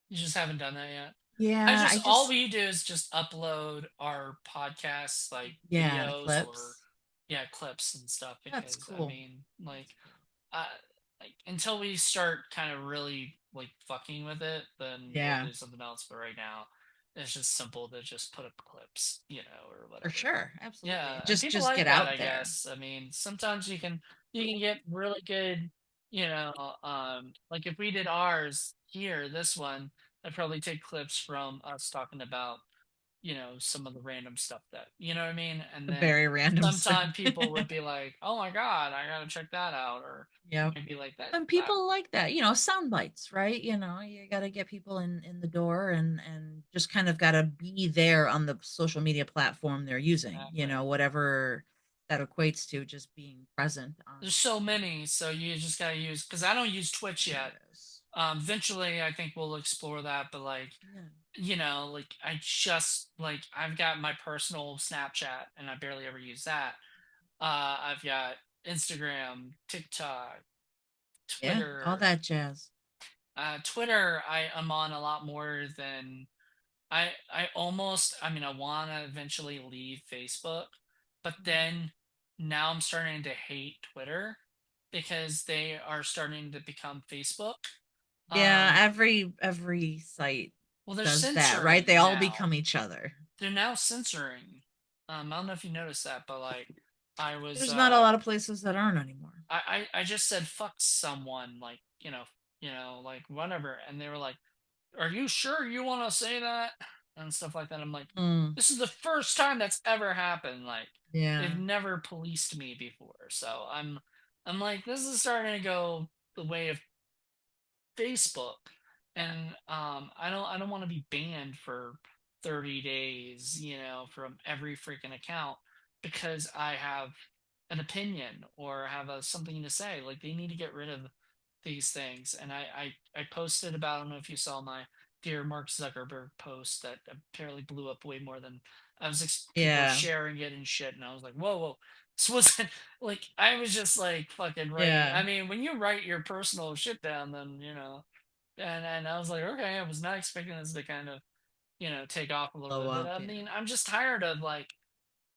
You just haven't done that yet. I yeah, just I all just, we do is just upload our podcasts like yeah, the videos or clips. yeah clips and stuff That's because I cool. mean That's like cool. uh like until we start kind of really like fucking with it then we'll Yeah. do something else, but right now it's just simple to just put up clips, or For whatever. sure, absolutely. Yeah, and people Just like get that, out I there. guess. I mean, sometimes you can get really good, like if we did ours here, this one, I'd probably take clips from us talking about, some of the random stuff that, you know what I mean? And then Very random stuff. sometime people would be like, "Oh my God, I gotta check that out," or Yep. maybe like And that. people like that, sound bites, right? You got to get people in the door and just kind of got to be there on the social media platform they're using, Exactly. whatever that equates to, just being present on There's so many, so you just gotta use because I don't use Twitch there yet. it is. Eventually, I think we'll explore that, but like, Yeah. like I just like I've got my personal Snapchat and I barely ever use that. I've got Instagram, TikTok, Yeah, all Twitter. that jazz. Twitter, I am on a lot more than I mean, I want to eventually leave Facebook, but Mhm. then now I'm starting to hate Twitter because they are starting to become Facebook. Yeah, Um, every site well, they're does that, right? censoring They all now. become each other. They're now censoring. I don't know if you noticed that, but like, I was There's not a lot of places that aren't anymore. I just said fuck someone, like like whatever, and they were like, "Are you sure you want to say that?" and stuff like that. I'm like, Mm, "This is the first time that's ever happened. Like, they've yeah. never policed me before." So I'm like, this is starting to go the way of Facebook, Yeah. and I don't want to be banned for 30 days, from every freaking account because I have an opinion or have something to say. Like they need to get rid of these things. And I posted about, I don't know if you saw my dear Mark Zuckerberg post that apparently blew up way more than people were Yeah. sharing it and shit. And I was like, whoa, whoa. This wasn't like, I was just like fucking writing. Yeah. I mean, when you write your personal shit down, then, and I was like, okay, I was not expecting this to kind of, take off a little Blow bit. But up. I Yeah. mean, I'm just tired of like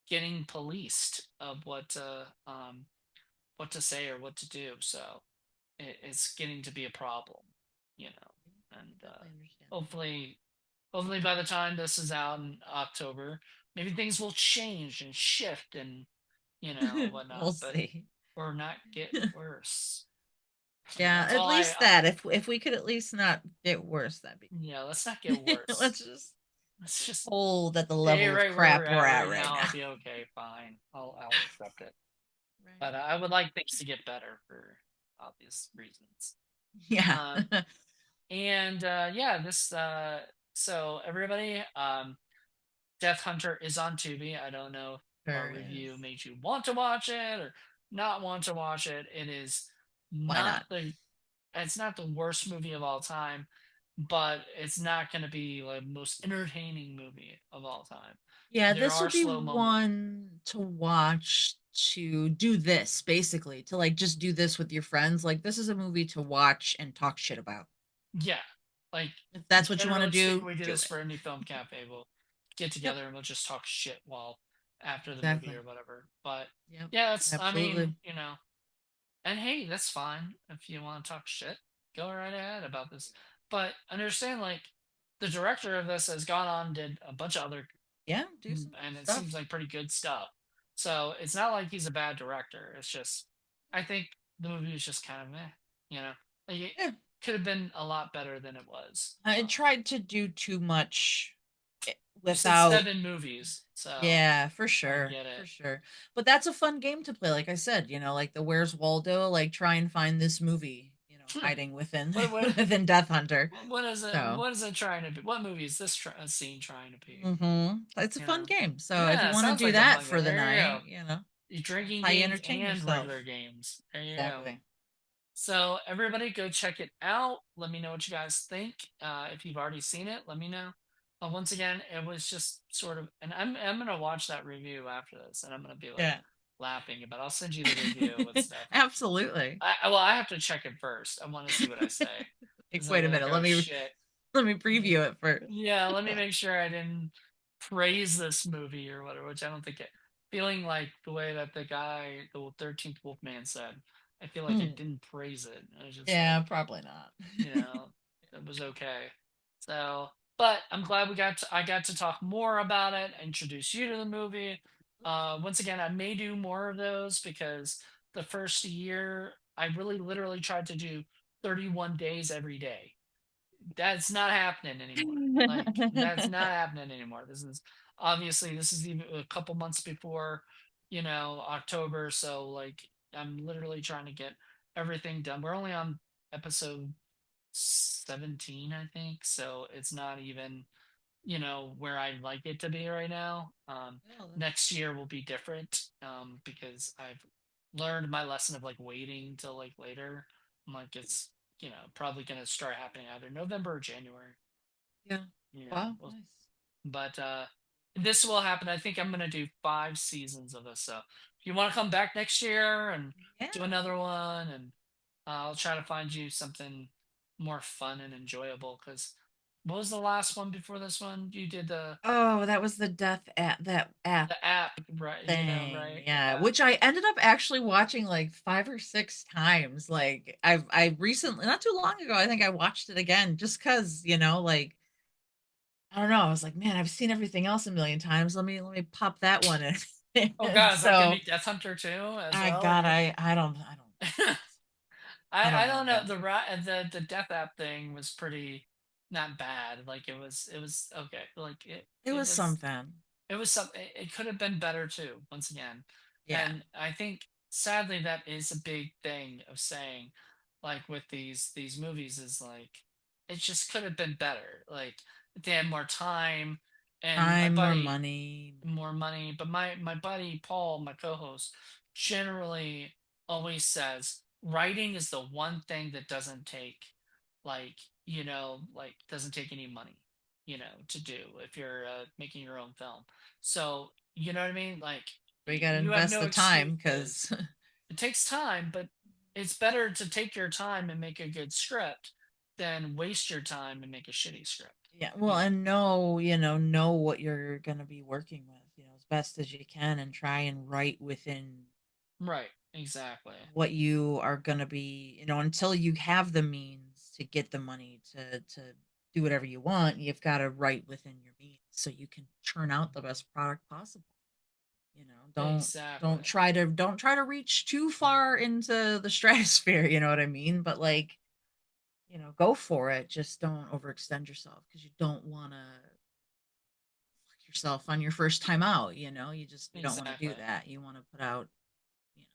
getting policed of what to say or what to do. So it's getting to be a problem, and Definitely understand that. hopefully by the time this is out in October, maybe things will change and shift and We'll whatnot, but see. or not get worse. And Yeah, that's at all least that. If we could at least not get worse, that'd be yeah, let's not get great. Worse. Let's just Let's just hold at the stay level of right where we're crap we're at at right right now. now. I'll be okay. Fine. I'll accept it. But Right. I would like things to get better for obvious reasons. Yeah. Um, and yeah, this so everybody, Death Hunter is on Tubi. I don't know if our Sure is. review made you want to watch it or not want to watch it. It is Why not not? the it's not the worst movie of all time, but it's not going to be like most entertaining movie of all time. Yeah, There this are would be slow moments. one to watch, to do this basically, to like just do this with your friends. Like this is a movie to watch and talk shit about. Yeah, like If that's what you want to generally speaking, do, we do do this it. for Indie Film Cafe. We'll get Yep, together and we'll just talk shit while after the movie exactly. or whatever. But Yep, yeah, it's I absolutely. mean, and hey, that's fine if you want to talk shit. Go right ahead about this. But understand, like, the director of this has gone on and did a bunch of other, Yeah, do some good and it seems stuff. like pretty good stuff. So it's not like he's a bad director. It's just, I think the movie was just kind of meh, like it Yeah, could have been a lot better than it was. I tried to do too much You said without. 7 movies, so Yeah, for I sure, get for it. sure. But that's a fun game to play. Like I said, like the Where's Waldo, like try and find this movie, hiding within what what within Death Hunter. what is it? So, What is it trying to be? What movie is this scene trying to be? it's a You fun know? game. So if you Yeah, want to sounds do like a that fun game. for the There you go. night, that's Drinking how you games entertain and regular yourself. games. There you go. Exactly. So everybody go check it out. Let me know what you guys think. If you've already seen it, let me know. Once again, it was just sort of, and I'm gonna watch that review after this, and I'm gonna be like Yeah. laughing. But I'll send you the review with stuff. Absolutely. Well, I have to check it first. I want to see what I say, Like, because I'll wait be a like, minute. oh let me shit. let me Yeah. preview it first. Yeah, let me make sure I didn't praise this movie or whatever, which I don't think it. Feeling like the way that the guy, the 13th Wolfman said, I feel like I Hmm. didn't praise it. I was just Yeah, like, probably not. you know, it was okay. So, but I'm glad I got to talk more about it, introduce you to the movie. Once again, I may do more of those because the first year I really literally tried to do 31 days every day. That's not happening anymore. Like that's not happening anymore. This is even a couple months before, October. So like I'm literally trying to get everything done. We're only on episode 17, I think. So it's not even, where I'd like it to be right now. Oh, Next year will be different, because I've learned my lesson of like waiting till like later. I'm like, it's, probably going to start happening either November or January. yeah. Wow, Well, nice. but this will happen. I think I'm going to do 5 seasons of this. So if you want to come back next year and do Yeah. another one, and I'll try to find you something more fun and enjoyable. Because what was the last one before this one? You did Oh, that was the that app the app, right? thing. Right? Yeah, Yeah. which I ended up actually watching like 5 or 6 times. Like I recently, not too long ago, I think I watched it again just because, like I don't know, I was like, man, I've seen everything else a million times. Let me pop that one in. Oh And God, is that gonna so be Death Hunter too as I well? Or God, I don't I I don't don't know, know, man. the death app thing was pretty not bad. Like it was okay. Like It was something. it was something. It could have been better too. Once again, Yeah. and I think sadly that is a big thing of saying, like with these movies is like it just could have been better. Like if they had more time. And my Time, more buddy, money, more money. But my buddy Paul, my co-host, generally always says writing is the one thing that doesn't take, like, like, doesn't take any money, to do if you're making your own film. So, you know what I mean? Like, We got to you have invest no the time because excuses. It takes time, but it's better to take your time and make a good script than waste your time and make a shitty script. yeah, You well, know. and know what you're going to be working with, as best as you can and try and write within Right. Exactly. what you are going to be, until you have the means to get the money to do whatever you want, you've got to write within your means so you can churn out the best product possible. Don't Exactly. don't try to reach too far into the stratosphere, you know what I mean? But like, go for it. Just don't overextend yourself because you don't want to fuck yourself on your first time out, you don't want to do Exactly. that. You want to put out, you know,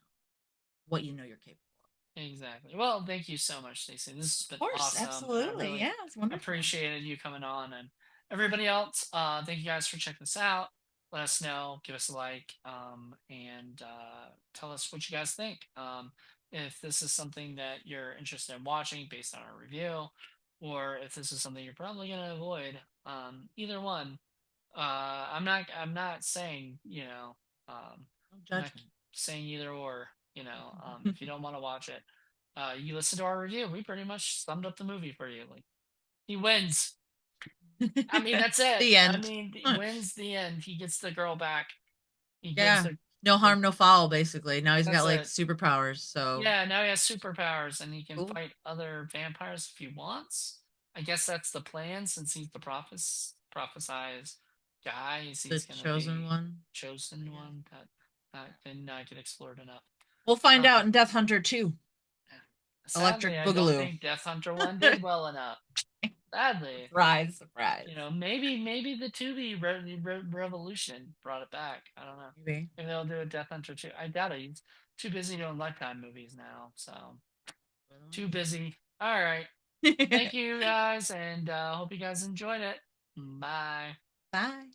what you're capable of. Exactly. Well, thank you so much, Stacey. This has Of been course, awesome, and I absolutely. really Yeah, it's wonderful. appreciated you coming on. And everybody else, thank you guys for checking this out. Let us know, give us a like, and tell us what you guys think. If this is something that you're interested in watching based on our review, or if this is something you're probably going to avoid. Either one. I'm not saying, No I'm not judgment. saying either or. If you don't want to watch it, you listen to our review. We pretty much summed up the movie for you. Like, he wins. I mean, that's it. The I end. mean, he wins the end. He gets the girl back. He gives Yeah. the, No the harm, no foul, basically. Now he's got that's like it. superpowers, so Yeah, now he has superpowers and he can cool. fight other vampires if he wants. I guess that's the plan since he's the prophesized guy. The He's gonna chosen be one. chosen Yeah. one that didn't get explored enough. We'll find out Um, in Death Hunter 2. Sadly, Electric I don't Boogaloo. think Death Hunter One did well enough. Sadly, Surprise, surprise. maybe the Tubi Revolution brought it back. I don't know. Maybe. Maybe they'll do a Death Hunter 2. I doubt it. He's too busy doing Lifetime movies now. So too busy. All right. Thank you guys, and hope you guys enjoyed it. Bye. Bye.